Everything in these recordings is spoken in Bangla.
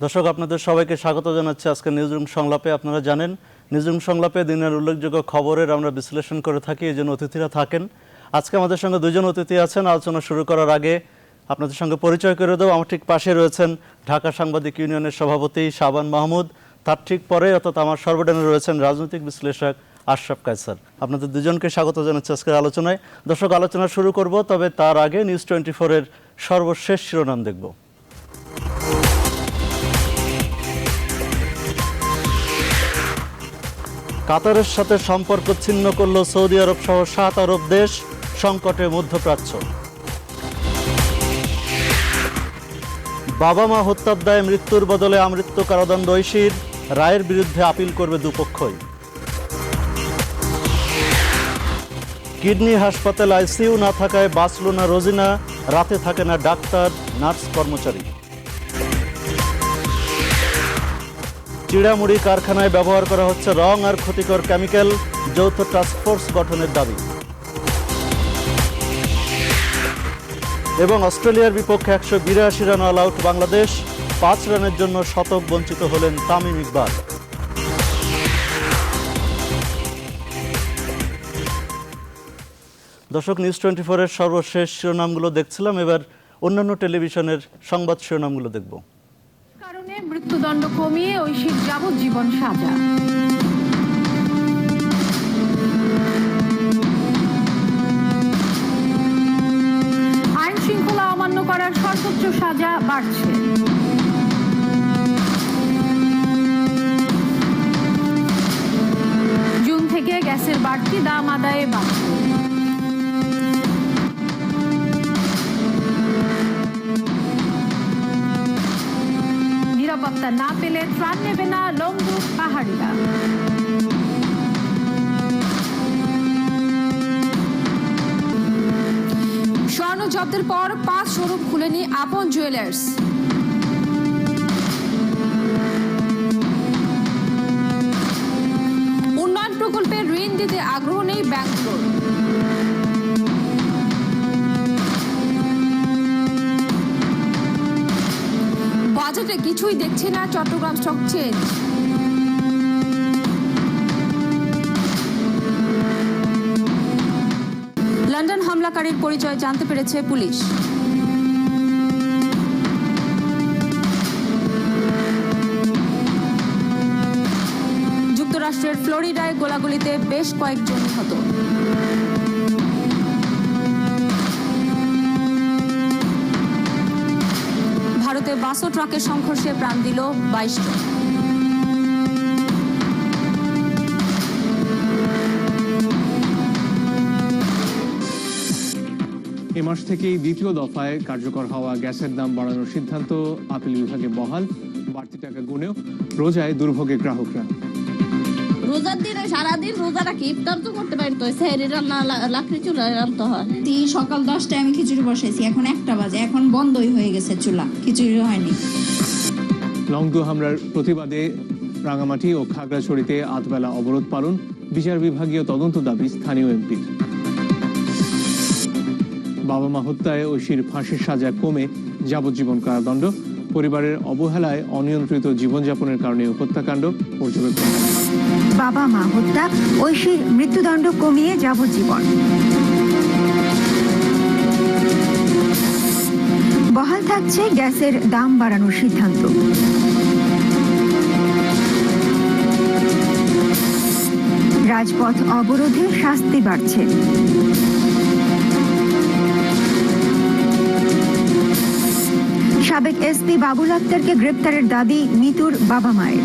দর্শক আপনাদের সবাইকে স্বাগত জানাচ্ছি আজকে নিউজরুম সংলাপে। আপনারা জানেন নিউজরুম সংলাপে দিনের উল্লেখযোগ্য খবরের আমরা বিশ্লেষণ করে থাকি, এই জন্য অতিথিরা থাকেন। আজকে আমাদের সঙ্গে দুজন অতিথি আছেন। আলোচনা শুরু করার আগে আপনাদের সঙ্গে পরিচয় করে দেবো। আমার ঠিক পাশে রয়েছেন ঢাকা সাংবাদিক ইউনিয়নের সভাপতি শাবান মাহমুদ। তার ঠিক পরে অর্থাৎ আমার সর্বডানে রয়েছেন রাজনৈতিক বিশ্লেষক আশরাফ কায়সার। আপনাদের দুজনকে স্বাগত জানাচ্ছি আজকের আলোচনায়। দর্শক, আলোচনা শুরু করব, তবে তার আগে নিউজ 24-এর সর্বশেষ শিরোনাম দেখব। কাতারের সাথে সম্পর্ক ছিন্ন করল সৌদি আরব সহ 7 আরব দেশ, সংকটে মধ্যপ্রাচ্য। বাবা মা হত্যার দায়ে মৃত্যুর বদলে আমৃত্যু কারাদণ্ড ঐশীর, রায়ের বিরুদ্ধে আপিল করবে দুপক্ষই। কিডনি হাসপাতাল আইসিইউ না থাকায় বাঁচল না রোজিনা, রাতে থাকে না ডাক্তার নার্স কর্মচারী। চিড়ামুড়ি কারখানায় ব্যবহার করা হচ্ছে রং আর ক্ষতিকর কেমিক্যাল, যৌথ টাস্কফোর্স গঠনের দাবি। এবং অস্ট্রেলিয়ার বিপক্ষে 182 রান অল আউট বাংলাদেশ, 5 রানের জন্য শতক বঞ্চিত হলেন তামিম ইকবাল। দর্শক, নিউজ 24-এর সর্বশেষ শিরোনামগুলো দেখছিলাম। এবার অন্যান্য টেলিভিশনের সংবাদ শিরোনামগুলো দেখব। কারণে মৃত্যুদণ্ড কমিয়ে ঐশীর যাবজ্জীবন সাজা। আইন শৃঙ্খলা অমান্য করার সর্বোচ্চ সাজা বাড়ছে। জুন থেকে গ্যাসের বাড়তি দাম আদায়ে বাড়ছে। নিরাপত্তা না পেলে ত্রাণ নেবে না লংদুক পাহাড়িরা। স্বর্ণ জব্দের পর 5 শোরুম খুলেনি আপন জুয়েলার্স। উন্নয়ন প্রকল্পে ঋণ দিতে আগ্রহ নেই ব্যাংকগুলোর। বাজেটে কিছুই দেখছে না চট্টগ্রাম স্টক চেঞ্জ। লন্ডন হামলাকারীর পরিচয় জানতে পেরেছে পুলিশ। যুক্তরাষ্ট্রের ফ্লোরিডায় গোলাগুলিতে বেশ কয়েকজন নিহত। ভারতে বাস ও ট্রাকের সংঘর্ষে প্রাণ দিল 22 জন। এ মাস থেকেই দ্বিতীয় দফায় কার্যকর হওয়া গ্যাসের দাম বাড়ানোর সিদ্ধান্ত আপিল বিভাগে বহাল। বাড়তি টাকা গুনেও রোজায় দুর্ভোগে গ্রাহকরা। রোজার দিনে সারাদিন রোজা রাখি, ইফতার তো করতে পারি, তো সেহরি রান্না লাকড়ি চুলায় রান্না হয়। সকাল 10টায় আমি খিচুড়ি বসাইছি, এখন 1টা বাজে, এখন বন্ধই হয়ে গেছে চুলা, খিচুড়ি হয়নি। লংদু হামলার প্রতিবাদে রাঙামাটি ও খাগড়াছড়িতে আধবেলা অবরোধ পালন, বিচার বিভাগীয় তদন্ত দাবি স্থানীয় এমপির। বাবা মা হত্যায় ঐশীর ফাঁসির সাজা কমে যাবজ্জীবন কারাদণ্ড, পরিবারের অবহেলায় অনিয়ন্ত্রিত জীবনযাপনের কারণে হত্যাকাণ্ড পর্যবেক্ষণ। বাবা মা হত্যা, ঐশীর মৃত্যুদণ্ড কমিয়ে যাবজ্জীবন। বহাল থাকছে গ্যাসের দাম বাড়ানোর সিদ্ধান্ত। রাজপথ অবরোধে শাস্তি বাড়ছে। সাবেক এসপি বাবুল আক্তারকে গ্রেপ্তারের দাবি মিতুর বাবা মায়ের।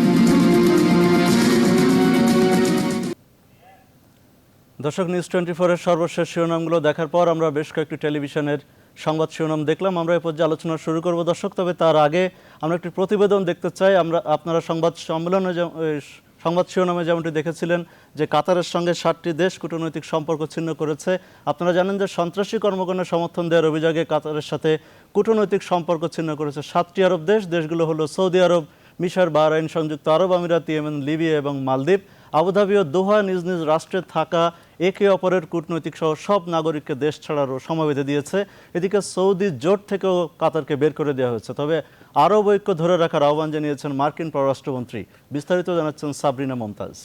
দর্শক, নিউজ 24-এর সর্বশেষ শিরোনামগুলো দেখার পর আমরা বেশ কয়েকটি টেলিভিশনের সংবাদ শিরোনাম দেখলাম। আমরা এই পর্যায়ে আলোচনা শুরু করব দর্শক, তবে তার আগে আমরা একটি প্রতিবেদন দেখতে চাই। আপনারা সংবাদ শিরোনামে যেমনটি দেখেছিলেন যে কাতারের সঙ্গে 7টি দেশ কূটনৈতিক সম্পর্ক ছিন্ন করেছে। আপনারা জানেন যে সন্ত্রাসী কর্মকাণ্ডে সমর্থন দেওয়ার অভিযোগে কাতারের সাথে কূটনৈতিক সম্পর্ক ছিন্ন করেছে 7টি আরব দেশ। দেশগুলো হলো সৌদি আরব, মিশর, বাহরাইন, সংযুক্ত আরব আমিরাত, ইয়েমেন, লিবিয়া এবং মালদ্বীপ, আবুধাবি ও দোহা নিজ নিজ রাষ্ট্রে থাকা একে অপরের কূটনৈতিক সহ সব নাগরিককে দেশ ছাড়ারও সময় বেঁধে দিয়েছে। এদিকে সৌদি জোট থেকেও কাতারকে বের করে দেওয়া হয়েছে। তবে আরব ঐক্য ধরে রাখার আহ্বান জানিয়েছেন মার্কিন পররাষ্ট্রমন্ত্রী। বিস্তারিত জানাচ্ছেন সাবরিনা মমতাজ।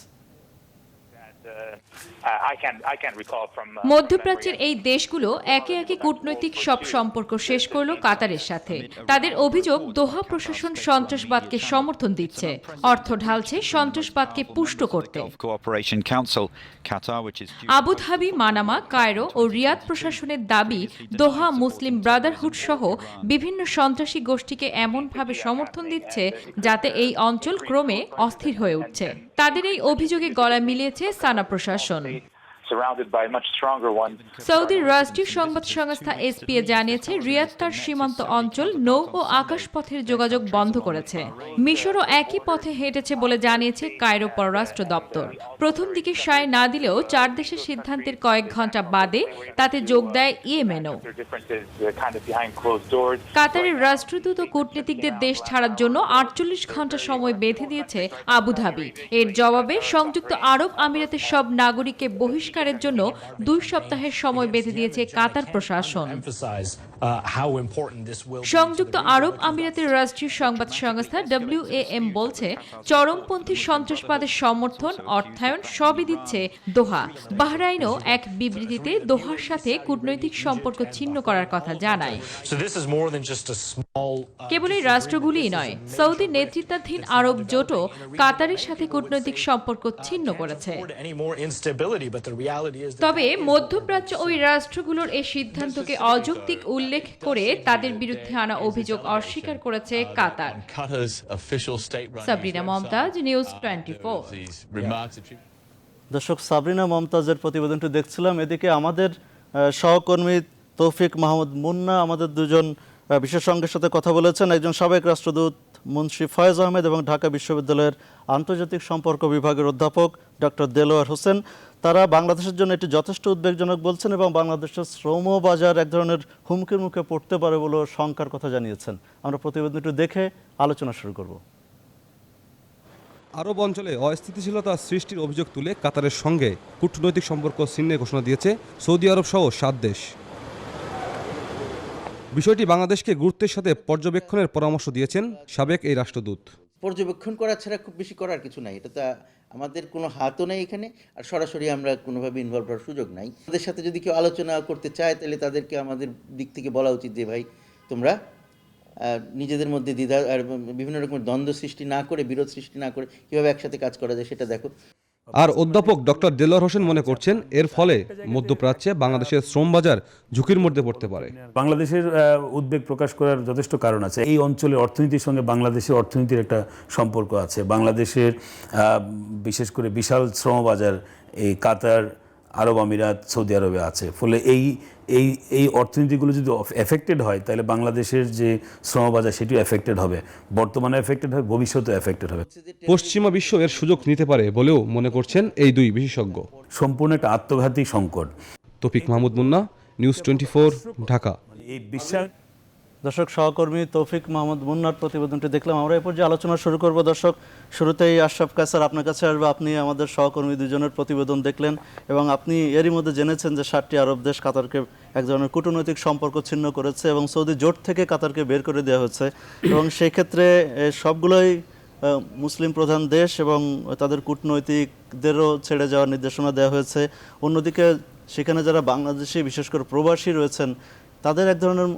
মধ্যপ্রাচ্যের এই দেশগুলো একে একে কূটনৈতিক সব সম্পর্ক শেষ করল কাতারের সাথে। তাদের অভিযোগ, দোহা প্রশাসন সন্ত্রাসবাদকে সমর্থন দিচ্ছে, অর্থ ঢালছে সন্ত্রাসবাদকে পুষ্ট করতে। আবুধাবি, মানামা, কায়রো ও রিয়াদ প্রশাসনের দাবি, দোহা মুসলিম ব্রাদারহুড সহ বিভিন্ন সন্ত্রাসী গোষ্ঠীকে এমনভাবে সমর্থন দিচ্ছে যাতে এই অঞ্চল ক্রমে অস্থির হয়ে উঠছে। তাদের এই অভিযোগে গলা মিলিয়েছে সানা প্রশাসন। সৌদির রাষ্ট্রীয় সংবাদ সংস্থা এসপিএ জানিয়েছে, রিয়াদ তার সীমান্ত অঞ্চল, নৌ ও আকাশপথের যোগাযোগ বন্ধ করেছে। মিশরও একই পথে হেঁটেছে বলে জানিয়েছে কায়রো পররাষ্ট্র দপ্তর। প্রথম দিকে সায় না দিলেও 4 দেশের সিদ্ধান্তের কয়েক ঘন্টা বাদে তাতে যোগ দেয় ইয়েমেনও। কাতারের রাষ্ট্রদূত ও কূটনীতিকদের দেশ ছাড়ার জন্য 48 ঘন্টা সময় বেঁধে দিয়েছে আবুধাবি। এর জবাবে সংযুক্ত আরব আমিরাতের সব নাগরিককে বহিষ্কারের জন্য 2 সপ্তাহের সময় বেঁধে দিয়েছে কাতার প্রশাসন। সংযুক্ত আরব আমিরাতের রাষ্ট্রীয় সংবাদ সংস্থা WAM বলছে, চরমপন্থী সন্ত্রাসবাদের সমর্থন, অর্থায়ন সবই দিচ্ছে দোহা। বাহরাইনও এক বিবৃতিতে দোহার সাথে কূটনৈতিক সম্পর্ক ছিন্ন করার কথা জানায়। কেবল এই রাষ্ট্রগুলিই নয়, সৌদি নেতৃত্বাধীন আরব জোটও কাতারের সাথে কূটনৈতিক সম্পর্ক ছিন্ন করেছে। তবে মধ্যপ্রাচ্য ওই রাষ্ট্রগুলোর এই সিদ্ধান্তকে অযৌক্তিক উল্লেখ করে তাদের বিরুদ্ধে আনা অভিযোগ অস্বীকার করেছে কাতার। সাবরিনা মমতাজ, নিউজ 24। দর্শক, সাবরিনা মমতাজের প্রতিবেদনটি দেখছিলাম। এদিকে আমাদের সহকর্মী তৌফিক মাহমুদ মুন্না আমাদের দুজন বিশেষ সঙ্গের সাথে কথা বলেছেন। একজন সাবেক রাষ্ট্রদূত মুন্সি ফয়েজ আহমেদ এবং ঢাকা বিশ্ববিদ্যালয়ের আন্তর্জাতিক সম্পর্ক বিভাগের অধ্যাপক ডক্টর দেলোয়ার হোসেন। তারা বাংলাদেশের জন্য এটি যথেষ্ট উদ্বেগজনক বলছেন এবং বাংলাদেশের শ্রম বাজার এক ধরনের হুমকির মুখে পড়তে পারে বলেও শঙ্কার কথা জানিয়েছেন। আমরা প্রতিবেদনটি দেখে আলোচনা শুরু করব। আরব অঞ্চলে অস্থিতিশীলতা সৃষ্টির অভিযোগ তুলে কাতারের সঙ্গে কূটনৈতিক সম্পর্ক ছিন্নের ঘোষণা দিয়েছে সৌদি আরব সহ 7 দেশ। বিষয়টি বাংলাদেশকে গুরুত্বের সাথে পর্যবেক্ষণের পরামর্শ দিয়েছেন সাবেক এই রাষ্ট্রদূত। পর্যবেক্ষণ করা ছাড়া খুব বেশি করার কিছু নাই, এটা তো আমাদের কোনো হাতও নেই এখানে, আর সরাসরি আমরা কোনোভাবে ইনভলভ হওয়ার সুযোগ নাই। তাদের সাথে যদি কেউ আলোচনা করতে চায় তাহলে তাদেরকে আমাদের দিক থেকে বলা উচিত যে ভাই তোমরা নিজেদের মধ্যে দ্বিধা আর বিভিন্ন রকমের দ্বন্দ্ব সৃষ্টি না করে, বিরোধ সৃষ্টি না করে কীভাবে একসাথে কাজ করা যায় সেটা দেখো। আর অধ্যাপক ডক্টর দেলোয়ার হোসেন মনে করছেন, এর ফলে মধ্যপ্রাচ্যে বাংলাদেশের শ্রম বাজার ঝুঁকির মধ্যে পড়তে পারে। বাংলাদেশের উদ্বেগ প্রকাশ করার যথেষ্ট কারণ আছে। এই অঞ্চলের অর্থনীতির সঙ্গে বাংলাদেশের অর্থনীতির একটা সম্পর্ক আছে। বাংলাদেশের বিশেষ করে বিশাল শ্রম বাজার এই কাতার, আরব আমিরাত, সৌদি আরবে আছে। ফলে এই অর্থনীতিগুলো যদি এফেক্টেড হয় তাহলে বাংলাদেশের যে শ্রমবাজার সেটিও এফেক্টেড হবে। বর্তমানে এফেক্টেড হবে, ভবিষ্যতে এফেক্টেড হবে। পশ্চিমা বিশ্ব এর সুযোগ নিতে পারে বলেও মনে করছেন এই 2 বিশেষজ্ঞ। সম্পূর্ণ একটা আত্মঘাতী সংকট। তৌফিক মাহমুদ মুন্না, নিউজ 24, ঢাকা। এই বিশ্বাস। দর্শক, সহকর্মী তৌফিক মাহমুদ মুন্নার প্রতিবেদনটি দেখলাম। আমরা এরপর যে আলোচনা শুরু করব। দর্শক, শুরুতেই আশরাফ কায়সার আপনার কাছে আসবে। আপনি আমাদের সহকর্মী দুজনের প্রতিবেদন দেখলেন এবং আপনি এরই মধ্যে জেনেছেন যে 7টি আরব দেশ কাতারকে এক ধরনের কূটনৈতিক সম্পর্ক ছিন্ন করেছে এবং সৌদি জোট থেকে কাতারকে বের করে দেওয়া হয়েছে এবং সেই ক্ষেত্রে সবগুলোই মুসলিম প্রধান দেশ এবং তাদের কূটনৈতিকদেরও ছেড়ে যাওয়ার নির্দেশনা দেওয়া হয়েছে। অন্যদিকে সেখানে যারা বাংলাদেশি বিশেষ করে প্রবাসী রয়েছেন তাদের এক ধরনের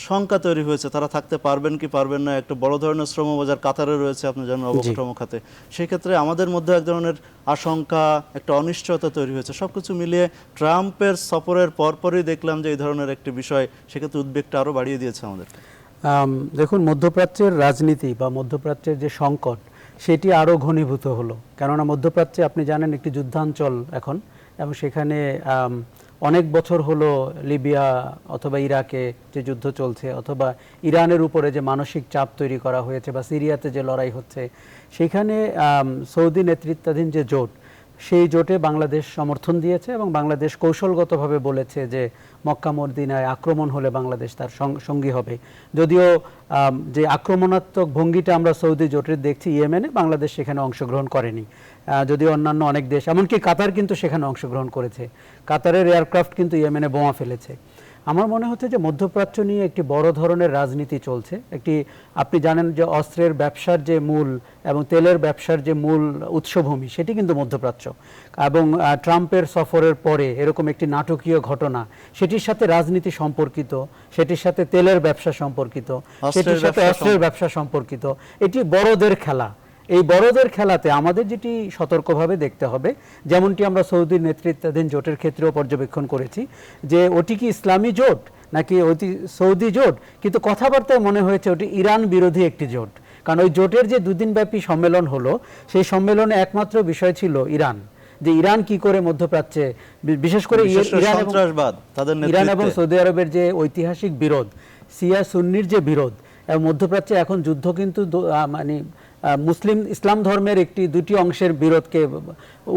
শঙ্কা তৈরি হয়েছে, তারা থাকতে পারবেন কি পারবেন না। একটা বড় ধরনের শ্রমবাজার কাতারে রয়েছে, আপনি জানেন, অবকাঠামো খাতে। সেই ক্ষেত্রে আমাদের মধ্যে এক ধরনের আশঙ্কা, একটা অনিশ্চয়তা তৈরি হয়েছে। সব কিছু মিলিয়ে ট্রাম্পের সফরের পরপরই দেখলাম যে এই ধরনের একটি বিষয় সেক্ষেত্রে উদ্বেগটা আরও বাড়িয়ে দিয়েছে আমাদের। দেখুন, মধ্যপ্রাচ্যের রাজনীতি বা মধ্যপ্রাচ্যের যে সংকট সেটি আরও ঘনীভূত হলো। কেননা মধ্যপ্রাচ্যে আপনি জানেন একটি যুদ্ধাঞ্চল এখন, এবং সেখানে অনেক বছর হলো লিবিয়া অথবা ইরাকে যে যুদ্ধ চলছে, অথবা ইরানের উপরে যে মানসিক চাপ তৈরি করা হয়েছে, বা সিরিয়াতে যে লড়াই হচ্ছে, সেখানে সৌদি নেতৃত্বাধীন যে জোট সেই জোটে বাংলাদেশ সমর্থন দিয়েছে এবং বাংলাদেশ কৌশলগতভাবে বলেছে যে মক্কা মদিনায় আক্রমণ হলে বাংলাদেশ তার সঙ্গী হবে। যদিও যে আক্রমণাত্মক ভঙ্গিটা আমরা সৌদি জোটের দেখছি ইয়েমেনে, বাংলাদেশ সেখানে অংশগ্রহণ করেনি। যদিও অন্যান্য অনেক দেশ, এমনকি কাতার কিন্তু সেখানে অংশগ্রহণ করেছে। কাতারের এয়ারক্রাফট কিন্তু ইয়েমেনে বোমা ফেলেছে। আমার মনে হচ্ছে যে মধ্যপ্রাচ্য নিয়ে একটি বড় ধরনের রাজনীতি চলছে। আপনি জানেন যে অস্ত্রের ব্যবসার যে মূল এবং তেলের ব্যবসার যে মূল উৎসভূমি সেটি কিন্তু মধ্যপ্রাচ্য, এবং ট্রাম্পের সফরের পরে এরকম একটি নাটকীয় ঘটনা, সেটির সাথে রাজনীতি সম্পর্কিত, সেটির সাথে তেলের ব্যবসা সম্পর্কিত, সেটির সাথে অস্ত্রের ব্যবসা সম্পর্কিত। এটি বড়দের খেলা। এই বড়দের খেলাতে আমাদের যেটি সতর্কভাবে দেখতে হবে, যেমনটি আমরা সৌদির নেতৃত্বাধীন জোটের ক্ষেত্রেও পর্যবেক্ষণ করেছি, যে ওটি কি ইসলামী জোট নাকি ওটি সৌদি জোট, কিন্তু কথাবার্তায় মনে হয়েছে ওটি ইরান বিরোধী একটি জোট। কারণ ওই জোটের যে দুদিনব্যাপী সম্মেলন হলো, সেই সম্মেলনে একমাত্র বিষয় ছিল ইরান, যে ইরান কি করে মধ্যপ্রাচ্যে, বিশেষ করে ইরান এবং সৌদি আরবের যে ঐতিহাসিক বিরোধ, শিয়া সুন্নির যে বিরোধ, এবং মধ্যপ্রাচ্যে এখন যুদ্ধ কিন্তু মানে ইসলাম ধর্মের দুটি অংশের বিরোধকে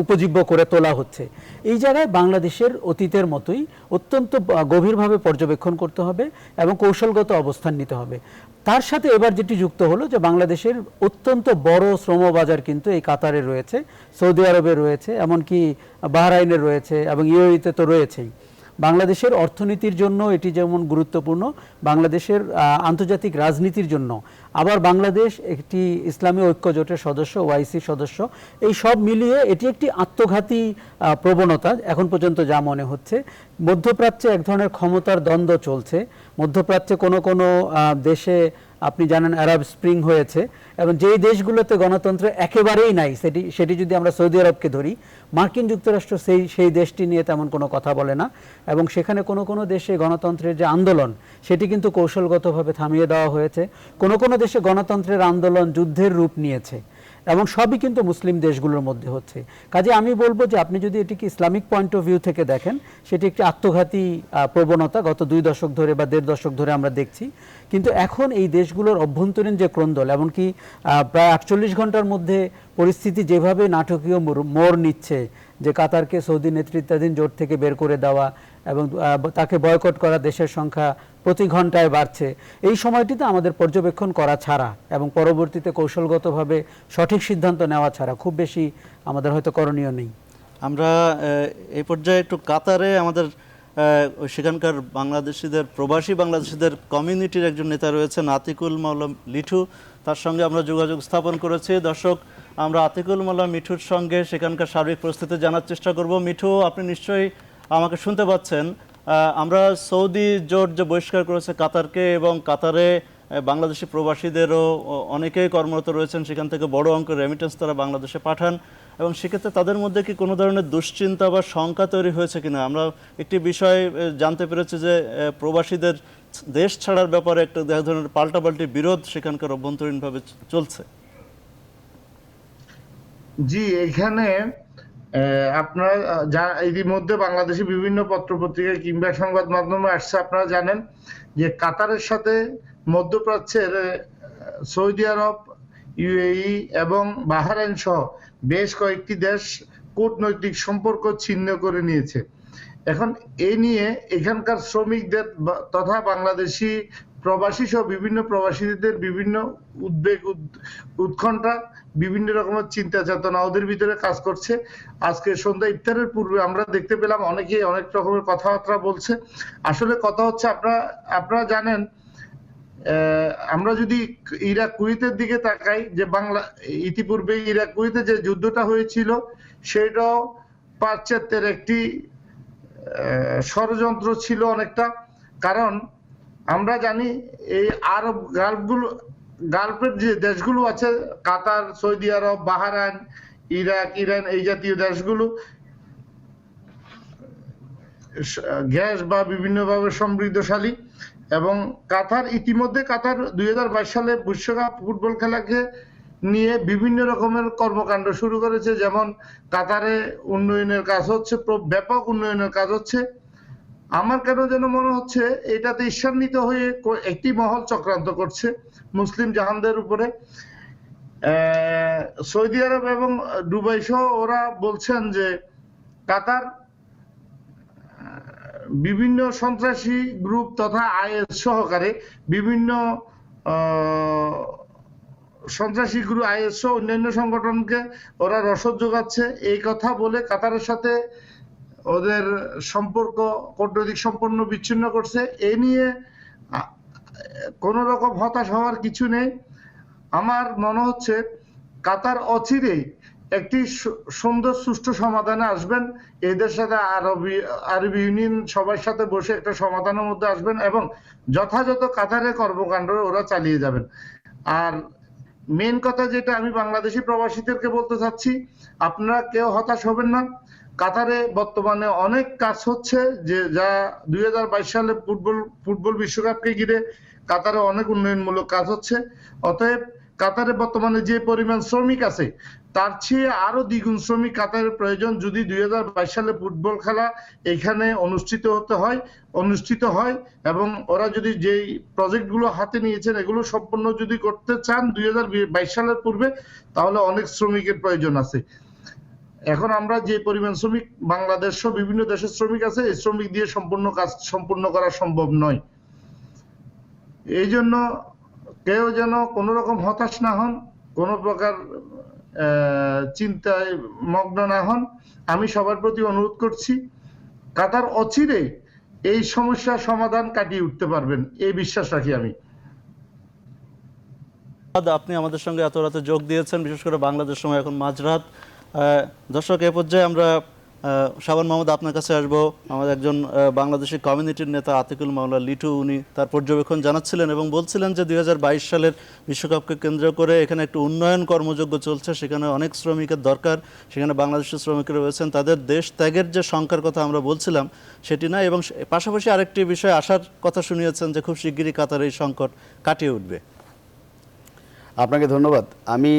উপজীব্য করে তোলা হচ্ছে। এই জায়গায় বাংলাদেশের অতীতের মতোই অত্যন্ত গভীরভাবে পর্যবেক্ষণ করতে হবে এবং কৌশলগত অবস্থান নিতে হবে। তার সাথে এবার যেটি যুক্ত হলো যে বাংলাদেশের অত্যন্ত বড় শ্রমবাজার কিন্তু এই কাতারে রয়েছে, সৌদি আরবে রয়েছে, এমনকি বাহরাইনে রয়েছে এবং ইউএইতে তো রয়েছেই। বাংলাদেশের অর্থনীতির জন্য এটি যেমন গুরুত্বপূর্ণ, বাংলাদেশের আন্তর্জাতিক রাজনীতির জন্য, আবার বাংলাদেশ একটি ইসলামী ঐক্য জোটের সদস্য, ওআইসি সদস্য, এই সব মিলিয়ে এটি একটি আত্মঘাতী প্রবণতা এখন পর্যন্ত যা মনে হচ্ছে। মধ্যপ্রাচ্যে এক ধরনের ক্ষমতার দ্বন্দ্ব চলছে। মধ্যপ্রাচ্যে কোনো কোনো দেশে আপনি জানেন আরব স্প্রিং হয়েছে, এবং যেই দেশগুলোতে গণতন্ত্র একেবারেই নাই, সেটি যদি আমরা সৌদি আরবকে ধরি, মার্কিন যুক্তরাষ্ট্র সেই দেশটি নিয়ে তেমন কোনো কথা বলে না, এবং সেখানে কোনো কোনো দেশে গণতন্ত্রের যে আন্দোলন সেটি কিন্তু কৌশলগতভাবে থামিয়ে দেওয়া হয়েছে। কোনো কোনো দেশে গণতন্ত্রের আন্দোলন যুদ্ধের রূপ নিয়েছে, এবং সবই কিন্তু মুসলিম দেশগুলোর মধ্যে হচ্ছে। কাজে আমি বলবো যে আপনি যদি এটিকে ইসলামিক পয়েন্ট অফ ভিউ থেকে দেখেন, সেটি একটি আত্মঘাতী প্রবণতা গত 2 দশক ধরে বা 1.5 দশক ধরে আমরা দেখছি। কিন্তু এখন এই দেশগুলোর অভ্যন্তরীণ যে ক্রন্দল, এমনকি প্রায় 48 ঘন্টার মধ্যে পরিস্থিতি যেভাবে নাটকীয় মোড় নিচ্ছে, যে কাতারকে সৌদি নেতৃত্বাধীন জোট থেকে বের করে দেওয়া এবং তাকে বয়কট করা দেশের সংখ্যা প্রতি ঘন্টায় বাড়ছে, এই সময়টিতে আমাদের পর্যবেক্ষণ করা ছাড়া এবং পরবর্তীতে কৌশলগতভাবে সঠিক সিদ্ধান্ত নেওয়া ছাড়া খুব বেশি আমাদের হয়তো করণীয় নেই। আমরা এই পর্যায়ে একটু কাতারে আমাদের সেখানকার প্রবাসী বাংলাদেশিদের কমিউনিটির একজন নেতা রয়েছেন আতিকুল মাওলা লিঠু, তার সঙ্গে আমরা যোগাযোগ স্থাপন করেছি। দর্শক, আমরা আতিকুল মাওলা মিঠুর সঙ্গে সেখানকার সার্বিক পরিস্থিতি জানার চেষ্টা করব। মিঠু, আপনি নিশ্চয়ই আমাকে শুনতে পাচ্ছেন। আমরা সৌদি জোট যে বহিষ্কার করেছে কাতারকে, এবং কাতারে বাংলাদেশি প্রবাসীদেরও অনেকেই কর্মরত রয়েছেন, সেখান থেকে বড় অঙ্কের রেমিটেন্স তারা বাংলাদেশে পাঠান, এবং সেক্ষেত্রে তাদের মধ্যে কি কোনো ধরনের দুশ্চিন্তা বা শঙ্কা তৈরি হয়েছে কিনা? আমরা একটি বিষয় জানতে পেরেছি যে প্রবাসীদের দেশ ছাড়ার ব্যাপারে একটা ধরনের পাল্টাপাল্টি বিরোধ সেখানকার অভ্যন্তরীণভাবে চলছে। জি, এখানে আপনারা ইতিমধ্যে বাংলাদেশে বিভিন্ন পত্রপত্রিকা কিংবা সংবাদ মাধ্যমে আসছে, আপনারা জানেন যে কাতারের সাথে মধ্যপ্রাচ্যের সৌদি আরব, ইউএই এবং বাহরাইন সহ বেশ কয়েকটি দেশ কূটনৈতিক সম্পর্ক ছিন্ন করে নিয়েছে। এখন এই নিয়ে এখানকার শ্রমিকদের তথা বাংলাদেশি প্রবাসী সহ বিভিন্ন প্রবাসীদের বিভিন্ন উদ্বেগ, উৎকণ্ঠা, বিভিন্ন রকমের চিন্তা চেতনা ওদের ভিতরে কাজ করছে। আজকে সন্ধ্যা ইফতারের পূর্বে আমরা দেখতে পেলাম অনেকেই অনেক রকমের কথাবার্তা বলছে। আসলে কথা হচ্ছে, আপনারা জানেন, আমরা যদি ইরাক কুয়েতের দিকে তাকাই, যে ইতিপূর্বে ইরাক কুয়েতে যে যুদ্ধটা হয়েছিল সেটাও পাশ্চাত্যের একটি ষড়যন্ত্র ছিল অনেকটা। কারণ আমরা জানি এই আরব গালফের যে দেশগুলো আছে, কাতার, সৌদি আরব, বাহরাইন, ইরাক, ইরান, এই জাতীয় দেশগুলো গ্যাস বা বিভিন্নভাবে সমৃদ্ধশালী, এবং কাতার 2022 সালে বিশ্বকাপ ফুটবল খেলাকে নিয়ে বিভিন্ন রকমের কর্মকাণ্ড শুরু করেছে। যেমন কাতারে উন্নয়নের কাজ হচ্ছে, ব্যাপক উন্নয়নের কাজ হচ্ছে। আমার কেন যেন মনে হচ্ছে এটাতে ঈর্ষান্বিত হয়ে একটি মহল চক্রান্ত করছে মুসলিম জাহানদের উপরে। সৌদি আরব এবং দুবাই সহ ওরা বলছেন যে কাতার বিভিন্ন সন্ত্রাসী গ্রুপ তথা আইএস সহকারে বিভিন্ন সন্ত্রাসী গ্রুপ আইএস সহ অন্যান্য সংগঠনকে ওরা রসদ যোগাচ্ছে এই কথা বলে কাতারের সাথে ওদের সম্পর্ক কূটনৈতিক সম্পন্ন বিচ্ছিন্ন করছে। এ নিয়ে কোনো রকম হতাশ হওয়ার কিছু নেই। আমার মনে হচ্ছে কাতার অচিরেই একটি সুন্দর সুষ্ঠু সমাধানে আসবেন, এদের সাথে আরবি ইউনিয়ন সবার সাথে বসে একটা সমাধানের মধ্যে আসবেন এবং যথাযথ কাতারের কর্মকাণ্ড ওরা চালিয়ে যাবেন। আর মেন কথা যেটা আমি বাংলাদেশি প্রবাসীদেরকে বলতে চাচ্ছি, আপনারা কেউ হতাশ হবেন না। কাতারে বর্তমানে অনেক কাজ হচ্ছে যে যা 2022 সালে ফুটবল বিশ্বকাপকে ঘিরে কাতারে অনেক উন্নয়নমূলক কাজ হচ্ছে। অতএব কাতারে বর্তমানে যে পরিমাণ শ্রমিক আছে তার চেয়ে আরো দ্বিগুণ শ্রমিক কাতারের প্রয়োজন যদি 2022 সালে ফুটবল খেলা এখানে অনুষ্ঠিত হয় এবং ওরা যদি যেই প্রজেক্টগুলো হাতে নিয়েছেন এগুলো সম্পূর্ণ যদি করতে চান 2022 সালের পূর্বে, তাহলে অনেক শ্রমিকের প্রয়োজন আছে। এখন আমরা যে পরিমাণ শ্রমিক বাংলাদেশ সহ বিভিন্ন দেশের শ্রমিক আছে, এই শ্রমিক দিয়ে কাজ সম্পূর্ণ করা সম্ভব নয়। এই জন্য কেউ যেন কোনো রকম হতাশ না হন, কোনো প্রকার চিন্তায় মগ্ন না হন। আমি সবার প্রতি অনুরোধ করছি, কাতার অচিরে এই সমস্যার সমাধান কাটিয়ে উঠতে পারবেন, এই বিশ্বাস রাখি আমি। আপনি আমাদের সঙ্গে এত রাতে যোগ দিয়েছেন, বিশেষ করে বাংলাদেশ সময় এখন মাঝরাত। দর্শক, এ পর্যায়ে আমরা শাবান মাহমুদ আপনার কাছে আসবো। আমাদের একজন বাংলাদেশি কমিউনিটির নেতা আতিকুল মাওলা লিটু, উনি তার পর্যবেক্ষণ জানাচ্ছিলেন এবং বলছিলেন যে 2022 সালের বিশ্বকাপকে কেন্দ্র করে এখানে একটু উন্নয়ন কর্মযজ্ঞ চলছে, সেখানে অনেক শ্রমিকের দরকার, সেখানে বাংলাদেশের শ্রমিকরা রয়েছেন, তাদের দেশ ত্যাগের যে সংখ্যার কথা আমরা বলছিলাম সেটি না, এবং পাশাপাশি আরেকটি বিষয় আসার কথা শুনিয়েছেন যে খুব শিগগিরই কাতার এই সংকট কাটিয়ে উঠবে। আপনাকে ধন্যবাদ। আমি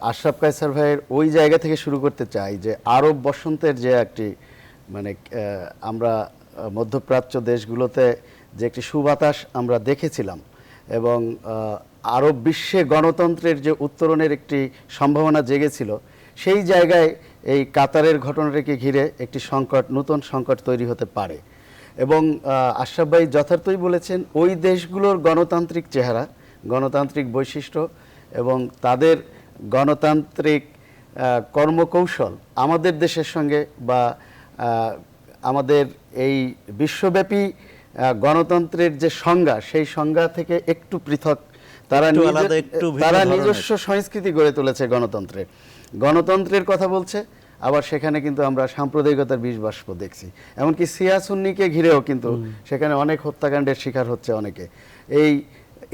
আশরাফ কায়সার ভাইয়ের ওই জায়গা থেকে শুরু করতে চাই যে আরব বসন্তের যে একটি আমরা মধ্যপ্রাচ্য দেশগুলোতে যে একটি সুবাতাস আমরা দেখেছিলাম এবং আরব বিশ্বে গণতন্ত্রের যে উত্তরণের একটি সম্ভাবনা জেগেছিল, সেই জায়গায় এই কাতারের ঘটনাটাকে ঘিরে একটি নতুন সংকট তৈরি হতে পারে। এবং আশরাফ ভাই যথার্থই বলেছেন, ওই দেশগুলোর গণতান্ত্রিক চেহারা, গণতান্ত্রিক বৈশিষ্ট্য এবং তাদের গণতান্ত্রিক কর্মকৌশল আমাদের দেশের সঙ্গে বা আমাদের এই বিশ্বব্যাপী গণতন্ত্রের যে সংজ্ঞা, সেই সংজ্ঞা থেকে একটু পৃথক। তারা নিজস্ব সংস্কৃতি গড়ে তুলেছে গণতন্ত্রের কথা বলছে, আবার সেখানে কিন্তু আমরা সাম্প্রদায়িকতার বিষবাষ্প দেখছি। এমনকি শিয়া সুন্নিকে ঘিরেও কিন্তু সেখানে অনেক হত্যাকাণ্ডের শিকার হচ্ছে অনেকে।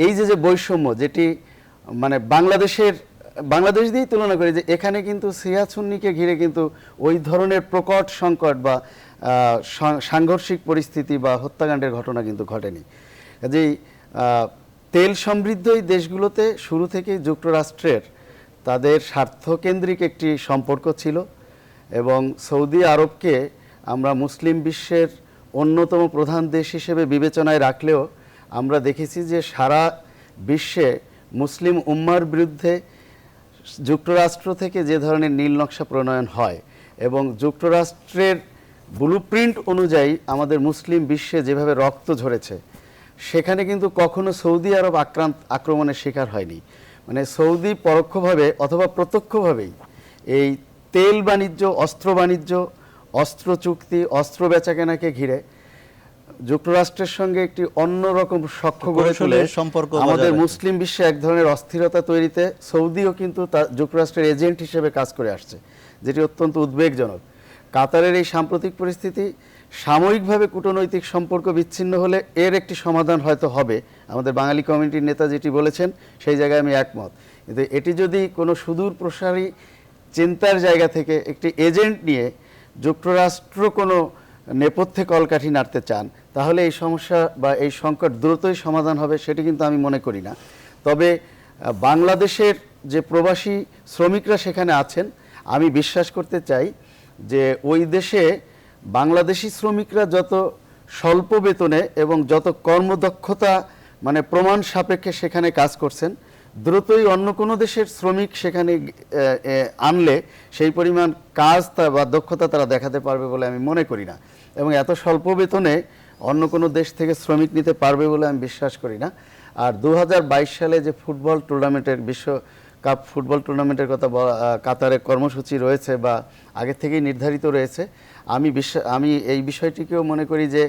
এই যে বৈষম্য, যেটি বাংলাদেশ দিয়েই তুলনা করি, যে এখানে কিন্তু শিয়া সুন্নিকে ঘিরে কিন্তু ওই ধরনের প্রকট সংকট বা সাংঘর্ষিক পরিস্থিতি বা হত্যাকাণ্ডের ঘটনা কিন্তু ঘটেনি। কাজেই তেল সমৃদ্ধ এই দেশগুলোতে শুরু থেকেই যুক্তরাষ্ট্রের তাদের স্বার্থকেন্দ্রিক একটি সম্পর্ক ছিল এবং সৌদি আরবকে আমরা মুসলিম বিশ্বের অন্যতম প্রধান দেশ হিসেবে বিবেচনায় রাখলেও আমরা দেখেছি যে সারা বিশ্বে মুসলিম উম্মার বিরুদ্ধে যুক্তরাষ্ট্র থেকে যে ধরনের নীল নকশা প্রণয়ন হয় এবং যুক্তরাষ্ট্রের ব্লুপ্রিন্ট অনুযায়ী আমাদের মুসলিম বিশ্বে যেভাবে রক্ত ঝরেছে, সেখানে কিন্তু কখনো সৌদি আরব আক্রমণের শিকার হয়নি। সৌদি পরোক্ষভাবে অথবা প্রত্যক্ষভাবেই এই তেল বাণিজ্য, অস্ত্র বাণিজ্য, অস্ত্র চুক্তি, অস্ত্র বেচাকেনাকে ঘিরে যুক্তরাষ্ট্রের সঙ্গে একটি অন্যরকম সখ্য গড়ে তুলে আমাদের মুসলিম বিশ্বে এক ধরনের অস্থিরতা তৈরিতে সৌদিও কিন্তু যুক্তরাষ্ট্রের এজেন্ট হিসেবে কাজ করে আসছে, যেটি অত্যন্ত উদ্বেগজনক। কাতারের এই সাম্প্রতিক পরিস্থিতি সাময়িকভাবে কূটনৈতিক সম্পর্ক বিচ্ছিন্ন হলে এর একটি সমাধান হয়তো হবে, আমাদের বাঙালি কমিউনিটির নেতা যেটি বলেছেন সেই জায়গায় আমি একমত। কিন্তু এটি যদি কোনো সুদূর প্রসারী চিন্তার জায়গা থেকে একটি এজেন্ট নিয়ে যুক্তরাষ্ট্র কোনো নেপথ্যে কলকাঠি নাড়তে চান, তাহলে এই সমস্যা বা এই সংকট দ্রুতই সমাধান হবে, সেটি কিন্তু আমি মনে করি না। তবে বাংলাদেশের যে প্রবাসী শ্রমিকরা সেখানে আছেন, আমি বিশ্বাস করতে চাই যে ওই দেশে বাংলাদেশি শ্রমিকরা যত স্বল্প বেতনে এবং যত কর্মদক্ষতা প্রমাণ সাপেক্ষে সেখানে কাজ করছেন, দ্রুতই অন্য কোনো দেশের শ্রমিক সেখানে আনলে সেই পরিমাণ কাজ বা দক্ষতা তারা দেখাতে পারবে বলে আমি মনে করি না, এবং এত স্বল্প বেতনে অন্য কোনো দেশ থেকে শ্রমিক নিতে পারবে বলে আমি বিশ্বাস করি না। আর 2022 সালে যে ফুটবল টুর্নামেন্টের বিশ্বকাপ ফুটবল টুর্নামেন্টের কথা কাতারে কর্মসূচি রয়েছে বা আগে থেকেই নির্ধারিত রয়েছে, আমি এই বিষয়টিকেও মনে করি যে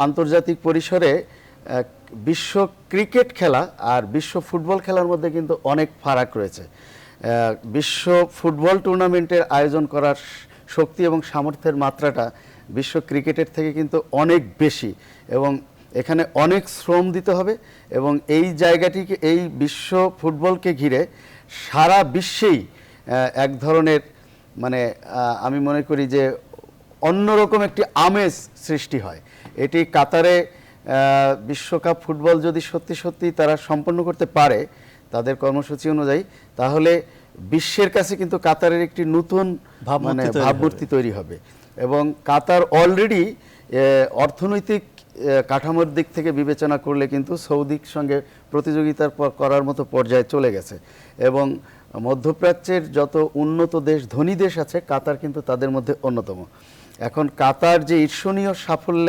আন্তর্জাতিক পরিসরে বিশ্ব ক্রিকেট খেলা আর বিশ্ব ফুটবল খেলার মধ্যে কিন্তু অনেক ফারাক রয়েছে। বিশ্ব ফুটবল টুর্নামেন্টের আয়োজন করার শক্তি এবং সামর্থ্যের মাত্রাটা বিশ্ব ক্রিকেটের থেকে কিন্তু অনেক বেশি, এবং এখানে অনেক শ্রম দিতে হবে, এবং এই জায়গাটিকে, এই বিশ্ব ফুটবলকে ঘিরে সারা বিশ্বেই এক ধরনের মানে আমি মনে করি যে অন্যরকম একটি আমেজ সৃষ্টি হয়। এটি কাতারে বিশ্বকাপ ফুটবল যদি সত্যি সত্যি তারা সম্পন্ন করতে পারে তাদের কর্মসূচি অনুযায়ী, তাহলে বিশ্বের কাছে কিন্তু কাতারের একটি নতুন ভাবমূর্তি তৈরি হবে। এবং কাতার অলরেডি অর্থনৈতিক কাঠামোর দিক থেকে বিবেচনা করলে কিন্তু সৌদির সঙ্গে প্রতিযোগিতা করার মতো পর্যায়ে চলে গেছে, এবং মধ্যপ্রাচ্যের যত উন্নত দেশ, ধনী দেশ আছে, কাতার কিন্তু তাদের মধ্যে অন্যতম। এখন কাতার যে ঈর্ষণীয় সাফল্য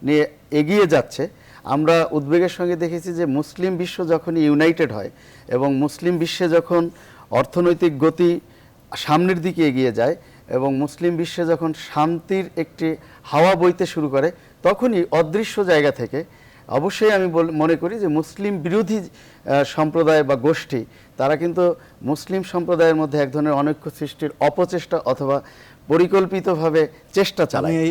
নিয়ে এগিয়ে যাচ্ছে, আমরা উদ্বেগের সঙ্গে দেখেছি যে মুসলিম বিশ্ব যখনই ইউনাইটেড হয় এবং মুসলিম বিশ্বে যখন অর্থনৈতিক গতি সামনের দিকে এগিয়ে যায় এবং মুসলিম বিশ্বে যখন শান্তির একটি হাওয়া বইতে শুরু করে, তখনই অদৃশ্য জায়গা থেকে অবশ্যই আমি মনে করি যে মুসলিম বিরোধী সম্প্রদায় বা গোষ্ঠী তারা কিন্তু মুসলিম সম্প্রদায়ের মধ্যে এক ধরনের অনৈক্য সৃষ্টির অপচেষ্টা অথবা পরিকল্পিতভাবে চেষ্টা চালায়। এই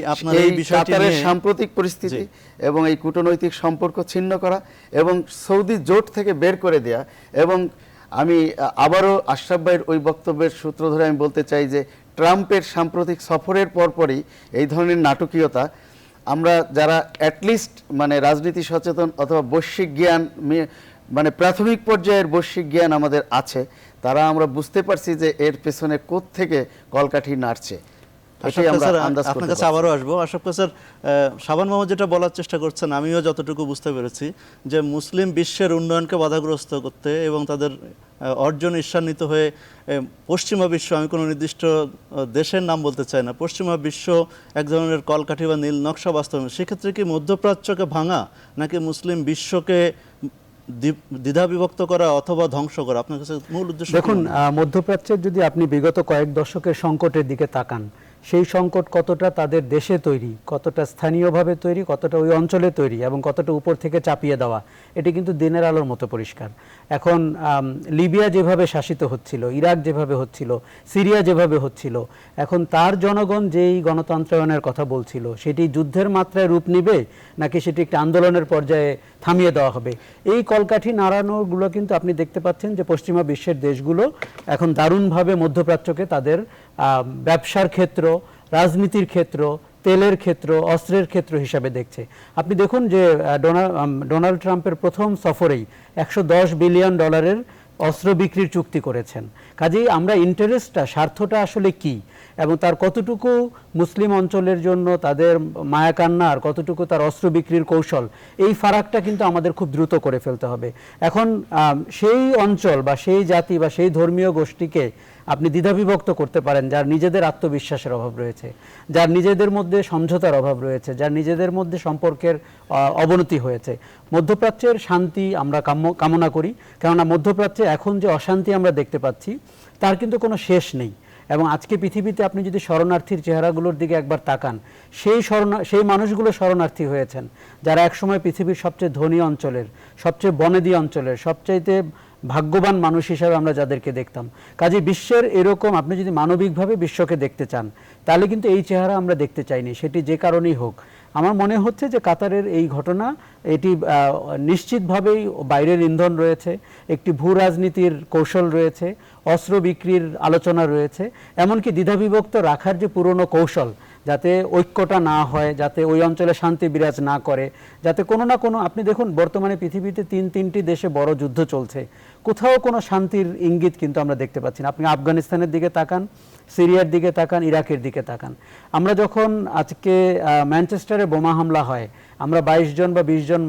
কাতারের সাম্প্রতিক পরিস্থিতি এবং এই কূটনৈতিক সম্পর্ক ছিন্ন করা এবং সৌদি জোট থেকে বের করে দেয়া, এবং আমি আবারও আশরাফ ভাইয়ের ওই বক্তব্যের সূত্র ধরে আমি বলতে চাই যে ট্রাম্পের সাম্প্রতিক সফরের পরপরই এই ধরনের নাটকীয়তা, আমরা যারা অ্যাটলিস্ট মানে রাজনীতি সচেতন অথবা বৈশ্বিক জ্ঞান মানে প্রাথমিক পর্যায়ের বৈশ্বিক জ্ঞান আমাদের আছে, তারা আমরা বুঝতে পারছি যে এর পেছনে কোত্থেকে কলকাঠি নাড়ছে। আপনার কাছে আবারও আসবো। আশরাফ স্যার, শাবান মাহমুদ যেটা বলার চেষ্টা করছেন আমিও যতটুকু বুঝতে পেরেছি যে মুসলিম বিশ্বের উন্নয়নকে বাধাগ্রস্ত করতে এবং তাদের অর্জন ঈর্ষান্বিত হয়ে পশ্চিমা বিশ্ব, আমি কোনো নির্দিষ্ট দেশের নাম বলতে চাই না, পশ্চিমা বিশ্ব এক ধরনের কলকাঠি বা নীল নকশা বাস্তবায়ন, সেক্ষেত্রে কি মধ্যপ্রাচ্যকে ভাঙা নাকি মুসলিম বিশ্বকে দ্বিধা বিভক্ত করা অথবা ধ্বংস করা, আপনার কাছে মূল উদ্দেশ্য? দেখুন, মধ্যপ্রাচ্যের যদি আপনি বিগত কয়েক দশকের সংকটের দিকে তাকান, সেই সংকট কতটা তাদের দেশে তৈরি, কতটা স্থানীয়ভাবে তৈরি, কতটা ওই অঞ্চলে তৈরি এবং কতটা উপর থেকে চাপিয়ে দেওয়া, এটি কিন্তু দিনের আলোর মতো পরিষ্কার। এখন লিবিয়া যেভাবে শাসিত হচ্ছিল, ইরাক যেভাবে হচ্ছিল, সিরিয়া যেভাবে হচ্ছিল, এখন তার জনগণ যেই গণতন্ত্রায়নের কথা বলছিল সেটি যুদ্ধের মাত্রায় রূপ নিবে নাকি সেটি একটি আন্দোলনের পর্যায়ে থামিয়ে দেওয়া হবে, এই কলকাঠি নাড়ানোগুলো কিন্তু আপনি দেখতে পাচ্ছেন যে পশ্চিমা বিশ্বের দেশগুলো এখন দারুণভাবে মধ্যপ্রাচ্যকে তাদের ব্যবসার ক্ষেত্র, রাজনীতির ক্ষেত্র, তেলের ক্ষেত্র, অস্ত্রের ক্ষেত্র হিসাবে দেখছে। আপনি দেখুন যে ডোনাল্ড ট্রাম্পের প্রথম সফরেই $110 বিলিয়ন অস্ত্র বিক্রির চুক্তি করেছেন। কাজেই আমরা ইন্টারেস্টটা, স্বার্থটা আসলে কি এবং তার কতটুকু মুসলিম অঞ্চলের জন্য তাদের মায়াকান্না আর কতটুকু তার অস্ত্র বিক্রির কৌশল, এই ফারাকটা কিন্তু আমাদের খুব দ্রুত করে ফেলতে হবে। এখন সেই অঞ্চল বা সেই জাতি বা সেই ধর্মীয় গোষ্ঠীকে আপনি দ্বিধাবিভক্ত করতে পারেন যার নিজেদের আত্মবিশ্বাসের অভাব রয়েছে, যার নিজেদের মধ্যে সমঝোতার অভাব রয়েছে, যার নিজেদের মধ্যে সম্পর্কের অবনতি হয়েছে। মধ্যপ্রাচ্যের শান্তি আমরা কামনা করি, কেননা মধ্যপ্রাচ্যে এখন যে অশান্তি আমরা দেখতে পাচ্ছি তার কিন্তু কোনো শেষ নেই। এবং আজকে পৃথিবীতে আপনি যদি শরণার্থীর চেহারাগুলোর দিকে একবার তাকান, সেই মানুষগুলো শরণার্থী হয়েছেন যারা একসময় পৃথিবীর সবচেয়ে ধনী অঞ্চলের, সবচেয়ে বনেদি অঞ্চলের, সবচাইতে ভাগ্যবান মানুষ হিসাবে আমরা যাদেরকে দেখতাম। কাজে বিশ্বের এরকম আপনি যদি মানবিকভাবে বিশ্বকে দেখতে চান তাহলে কিন্তু এই চেহারা আমরা দেখতে চাইনি, সেটি যে কারণেই হোক। আমার মনে হচ্ছে যে কাতারের এই ঘটনা, এটি নিশ্চিতভাবেই বাইরের ইন্ধন রয়েছে, একটি ভূ রাজনীতির কৌশল রয়েছে, অস্ত্র বিক্রির আলোচনা রয়েছে, এমনকি দ্বিধাবিভক্ত রাখার যে পুরনো কৌশল, যাতে ঐক্যটা না হয়, যাতে ওই অঞ্চলে শান্তি বিরাজ না করে, যাতে কোনো না কোনো, আপনি দেখুন বর্তমানে পৃথিবীতে তিনটি দেশে বড় যুদ্ধ চলছে, কোথাও কোনো শান্তির ইঙ্গিত কিন্তু আমরা দেখতে পাচ্ছি না। আপনি আফগানিস্তানের দিকে তাকান, সিরিয়ার দিকে তাকান, ইরাকের দিকে তাকান। আমরা যখন আজকে ম্যানচেস্টারে বোমা হামলা হয়, আমরা 22 জন বা 20 জন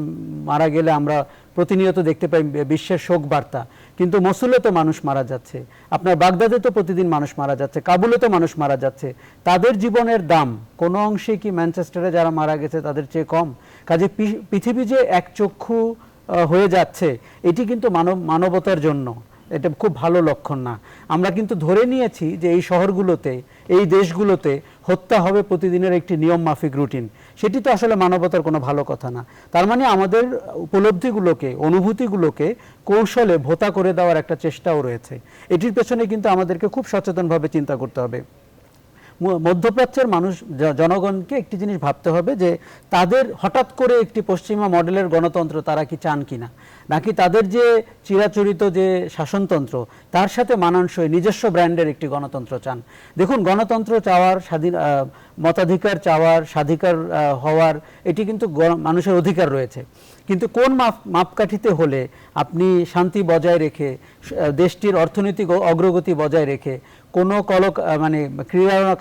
মারা গেলে আমরা প্রতিনিয়ত দেখতে পাই বিশ্বের শোক বার্তা, কিন্তু মসুলে তো মানুষ মারা যাচ্ছে, আপনার বাগদাদে তো প্রতিদিন মানুষ মারা যাচ্ছে, কাবুলে তো মানুষ মারা যাচ্ছে। তাদের জীবনের দাম কোনো অংশে কি ম্যানচেস্টারে যারা মারা গেছে তাদের চেয়ে কম? কাজে পৃথিবী যে একচক্ষু হয়ে যাচ্ছে, এটি কিন্তু মানবতার জন্য এটা খুব ভালো লক্ষণ না। আমরা কিন্তু ধরে নিয়েছি যে এই শহরগুলোতে, এই দেশগুলোতে হত্যা হবে প্রতিদিনের একটি নিয়ম মাফিক রুটিন। সেটি তো আসলে মানবতার কোনো ভালো কথা না। তার মানে আমাদের উপলব্ধিগুলোকে, অনুভূতিগুলোকে কৌশলে ভোতা করে দেওয়ার একটা চেষ্টাও রয়েছে। এটির পেছনে কিন্তু আমাদেরকে খুব সচেতনভাবে চিন্তা করতে হবে। মধ্যপ্রাচ্যের মানুষ, জনগণকে একটি জিনিস ভাবতে হবে যে তাদের হঠাৎ করে একটি পশ্চিমা মডেলের গণতন্ত্র তারা কি চান কিনা, নাকি তাদের যে চিরাচরিত যে শাসনতন্ত্র তার সাথে মানানসই নিজস্ব ব্র্যান্ডের একটি গণতন্ত্র চান। দেখুন, গণতন্ত্র চাওয়ার, স্বাধীন মতাধিকার চাওয়ার, স্বাধিকার হওয়ার, এটি কিন্তু মানুষের অধিকার রয়েছে। কিন্তু কোন মাপকাঠিতে হলে আপনি শান্তি বজায় রেখে, দেশটির অর্থনৈতিক অগ্রগতি বজায় রেখে, কোনো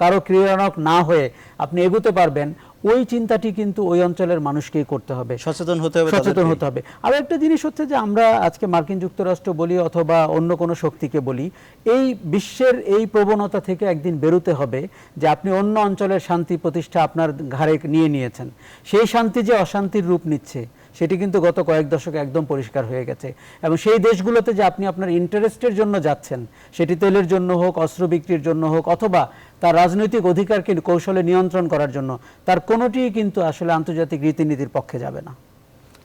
কারো ক্রিয়ানক না হয়ে আপনি এগোতে পারবেন, ওই চিন্তাটি কিন্তু ওই অঞ্চলের মানুষকেই করতে হবে, সচেতন হতে হবে। আর একটা জিনিস হচ্ছে যে আমরা আজকে মার্কিন যুক্তরাষ্ট্র বলি অথবা অন্য কোনো শক্তিকে বলি, এই বিশ্বের এই প্রবণতা থেকে একদিন বেরোতে হবে যে আপনি অন্য অঞ্চলের শান্তি প্রতিষ্ঠা আপনার ঘাড়ে নিয়েছেন। সেই শান্তি যে অশান্তির রূপ নিচ্ছে সেটি কিন্তু গত কয়েক দশকে একদম পরিষ্কার হয়ে গেছে। এবং সেই দেশগুলোতে যে আপনি আপনার ইন্টারেস্টের জন্য যাচ্ছেন, সেটি তেলের জন্য হোক, অস্ত্র বিক্রির জন্য হোক, অথবা তার রাজনৈতিক অধিকারকে কৌশলে নিয়ন্ত্রণ করার জন্য, তার কোনোটিই কিন্তু আসলে আন্তর্জাতিক রীতিনীতির পক্ষে যাবে না।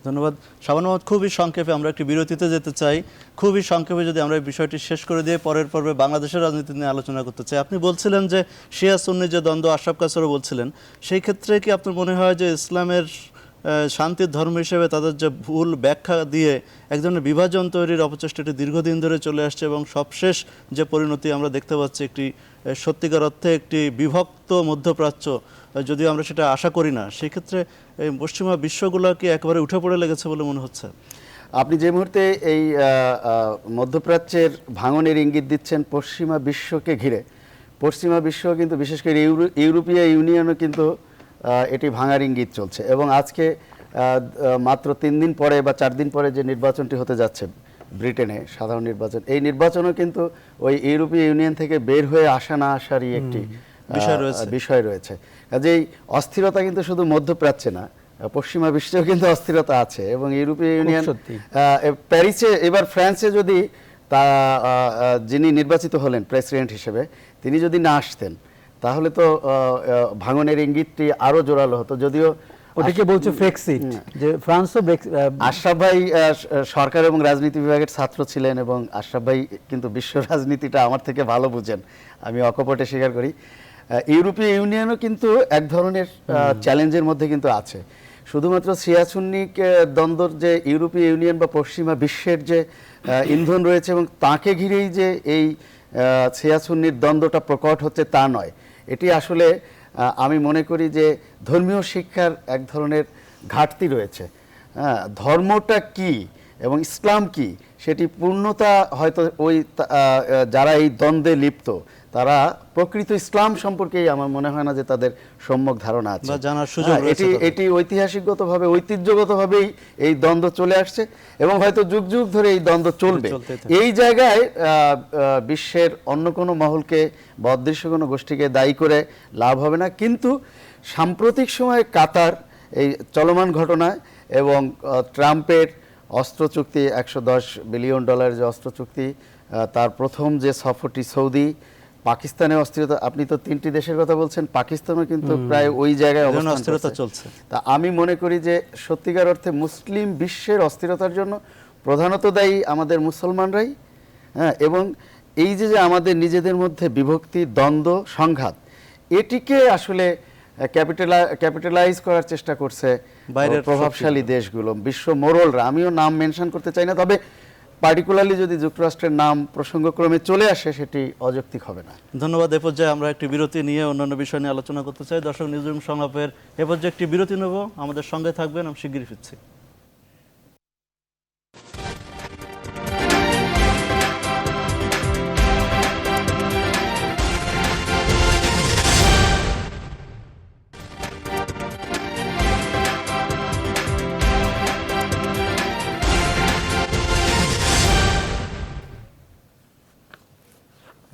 ধন্যবাদ শাবান মাহমুদ। খুবই সংক্ষেপে আমরা একটি বিরতিতে যেতে চাই। খুবই সংক্ষেপে যদি আমরা এই বিষয়টি শেষ করে দিয়ে পরের পর্বে বাংলাদেশের রাজনীতি নিয়ে আলোচনা করতে চাই। আপনি বলছিলেন যে শিয়া সুন্নি যে দ্বন্দ্ব, আশরাফ কাসরও বলছিলেন, সেই ক্ষেত্রে কি আপনার মনে হয় যে ইসলামের শান্তির ধর্ম হিসেবে তাদের যে ভুল ব্যাখ্যা দিয়ে এক ধরনের বিভাজন তৈরির অপচেষ্টাটি দীর্ঘদিন ধরে চলে আসছে এবং সবশেষ যে পরিণতি আমরা দেখতে পাচ্ছি, একটি সত্যিকার অর্থে একটি বিভক্ত মধ্যপ্রাচ্য, যদিও আমরা সেটা আশা করি না, সেই ক্ষেত্রে এই পশ্চিমা বিশ্বগুলো কি একেবারে উঠে পড়ে লেগেছে বলে মনে হচ্ছে? আপনি যে মুহূর্তে এই মধ্যপ্রাচ্যের ভাঙনের ইঙ্গিত দিচ্ছেন পশ্চিমা বিশ্বকে ঘিরে, পশ্চিমা বিশ্ব কিন্তু বিশেষ করে ইউরোপীয় ইউনিয়নও কিন্তু এটি ভাঙার ইঙ্গিত চলছে। এবং আজকে মাত্র 3 দিন পরে বা 4 দিন পরে যে নির্বাচনটি হতে যাচ্ছে ব্রিটেনে, সাধারণ নির্বাচন, এই নির্বাচনও কিন্তু ওই ইউরোপীয় ইউনিয়ন থেকে বের হয়ে আসা না আসারই একটি বিষয় রয়েছে। কাজেই অস্থিরতা কিন্তু শুধু মধ্যপ্রাচ্যে না, পশ্চিমা বিশ্বেও কিন্তু অস্থিরতা আছে। এবং ইউরোপীয় ইউনিয়ন প্যারিসে, এবার ফ্রান্সে যদি যিনি নির্বাচিত হলেন প্রেসিডেন্ট হিসেবে, তিনি যদি না আসতেন তাহলে তো ভাঙনের ইঙ্গিতটি আরো জোরালো হতো। যদিও ওটাকে বলছে ফ্রেক্সিট, যে ফ্রান্সও আশরাফ ভাই সরকার এবং রাজনীতি বিভাগের ছাত্র ছিলেন এবং আশরাফ ভাই কিন্তু বিশ্ব রাজনীতিটা আমার থেকে ভালো বুঝেন, আমি অকপটে স্বীকার করি। ইউরোপীয় ইউনিয়নও কিন্তু এক ধরনের চ্যালেঞ্জের মধ্যে কিন্তু আছে। শুধুমাত্র শিয়া সুন্নি দ্বন্দ্বর যে ইউরোপীয় ইউনিয়ন বা পশ্চিমা বিশ্বের যে ইন্ধন রয়েছে এবং তাকে ঘিরেই যে এই শিয়া সুন্নির দ্বন্দ্বটা প্রকট হচ্ছে তা নয়। এটি আসলে আমি মনে করি যে ধর্মীয় শিক্ষার এক ধরনের ঘাটতি রয়েছে। ধর্মটা কি এবং ইসলাম কি সেটি পূর্ণতা হয়তো ওই যারা এই দ্বন্দ্বে লিপ্ত তারা প্রকৃত ইসলাম সম্পর্কেই আমার মনে হয় না যে তাদের সম্যক ধারণা আছে। এটি ঐতিহাসিকগতভাবে, ঐতিহ্যগতভাবেই এই দ্বন্দ্ব চলে আসছে এবং হয়তো যুগ যুগ ধরে এই দ্বন্দ্ব চলবে। এই জায়গায় বিশ্বের অন্য কোনো মহলকে বা অদৃশ্য কোনো গোষ্ঠীকে দায়ী করে লাভ হবে না। কিন্তু সাম্প্রতিক সময়ে কাতার এই চলমান ঘটনায় এবং ট্রাম্পের অস্ত্র চুক্তি, $110 বিলিয়ন যে অস্ত্র চুক্তি, তার প্রথম যে সফরটি সৌদি, পাকিস্তানে অস্থিরতা, আপনি তো 3টি দেশের কথা বলছেন, পাকিস্তানও কিন্তু প্রায় ওই জায়গায় অস্থিরতা চলছে। তা আমি মনে করি যে সত্যিকার অর্থে মুসলিম বিশ্বের অস্থিরতার জন্য প্রধানত দায়ী আমাদের মুসলমানরাই। এবং এই যে আমাদের নিজেদের মধ্যে বিভক্তি, দ্বন্দ্ব, সংঘাত, এটিকে আসলে ক্যাপিটালাইজ করার চেষ্টা করছে বাইরের প্রভাবশালী দেশগুলো, বিশ্ব মোড়লরা। আমিও নাম মেনশন করতে চাই না, তবে পার্টিকুলারলি যদি যুক্তরাষ্ট্রের নাম প্রসঙ্গক্রমে চলে আসে সেটি অযৌক্তিক হবে না। ধন্যবাদ। এ পর্যায়ে আমরা একটি বিরতি নিয়ে অন্যান্য বিষয় নিয়ে আলোচনা করতে চাই। দর্শক, নিউজরুম সংলাপের এ পর্যায়ে একটি বিরতি নেব, আমাদের সঙ্গে থাকবেন, আমি শিগগিরই ফিরছি।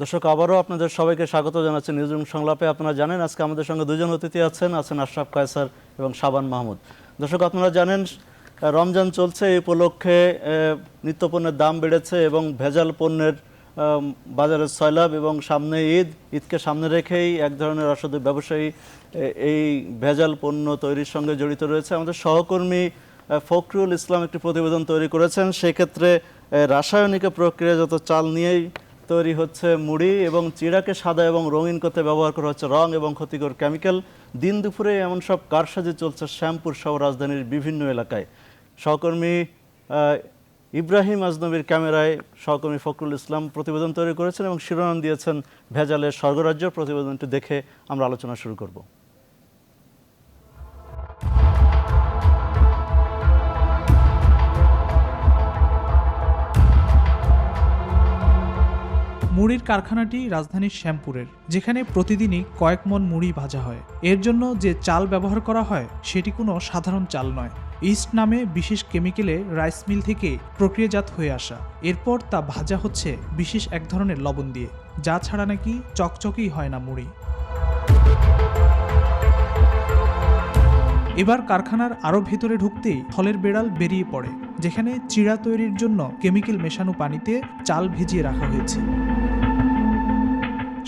দর্শক, আবারও আপনাদের সবাইকে স্বাগত জানাচ্ছি নিউজরুম সংলাপে। আপনারা জানেন আজকে আমাদের সঙ্গে দুজন অতিথি আছেন আশরাফ কায়সার এবং শাবান মাহমুদ। দর্শক, আপনারা জানেন রমজান চলছে, এই উপলক্ষে নিত্যপণ্যের দাম বেড়েছে এবং ভেজাল পণ্যের বাজারে সয়লাব এবং সামনে ঈদকে সামনে রেখেই এক ধরনের অসাধু ব্যবসায়ী এই ভেজাল পণ্য তৈরির সঙ্গে জড়িত রয়েছে। আমাদের সহকর্মী ফখরুল ইসলাম একটি প্রতিবেদন তৈরি করেছেন। সেক্ষেত্রে রাসায়নিক প্রক্রিয়াজাত চাল নিয়েই তৈরি হচ্ছে মুড়ি এবং চিড়াকে সাদা এবং রঙিন করতে ব্যবহার করা হচ্ছে রং এবং ক্ষতিকর কেমিক্যাল। দিন দুপুরে এমন সব কারসাজি চলছে শ্যামপুর সহ রাজধানীর বিভিন্ন এলাকায়। সহকর্মী ইব্রাহিম আজনবীর ক্যামেরায় সহকর্মী ফখরুল ইসলাম প্রতিবেদন তৈরি করেছেন এবং শিরোনাম দিয়েছেন ভেজালের স্বর্গরাজ্য। প্রতিবেদনটি দেখে আমরা আলোচনা শুরু করব। মুড়ির কারখানাটি রাজধানীর শ্যামপুরের, যেখানে প্রতিদিনই কয়েক মণ মুড়ি ভাজা হয়। এর জন্য যে চাল ব্যবহার করা হয় সেটি কোনো সাধারণ চাল নয়। ইস্ট নামে বিশেষ কেমিক্যালে রাইস মিল থেকে প্রক্রিয়াজাত হয়ে আসা। এরপর তা ভাজা হচ্ছে বিশেষ এক ধরনের লবণ দিয়ে, যা ছাড়া নাকি চকচকেই হয় না মুড়ি। এবার কারখানার আরও ভেতরে ঢুকতেই ফলের বেড়াল বেরিয়ে পড়ে, যেখানে চিড়া তৈরির জন্য কেমিক্যাল মেশানো পানিতে চাল ভিজিয়ে রাখা হয়েছে।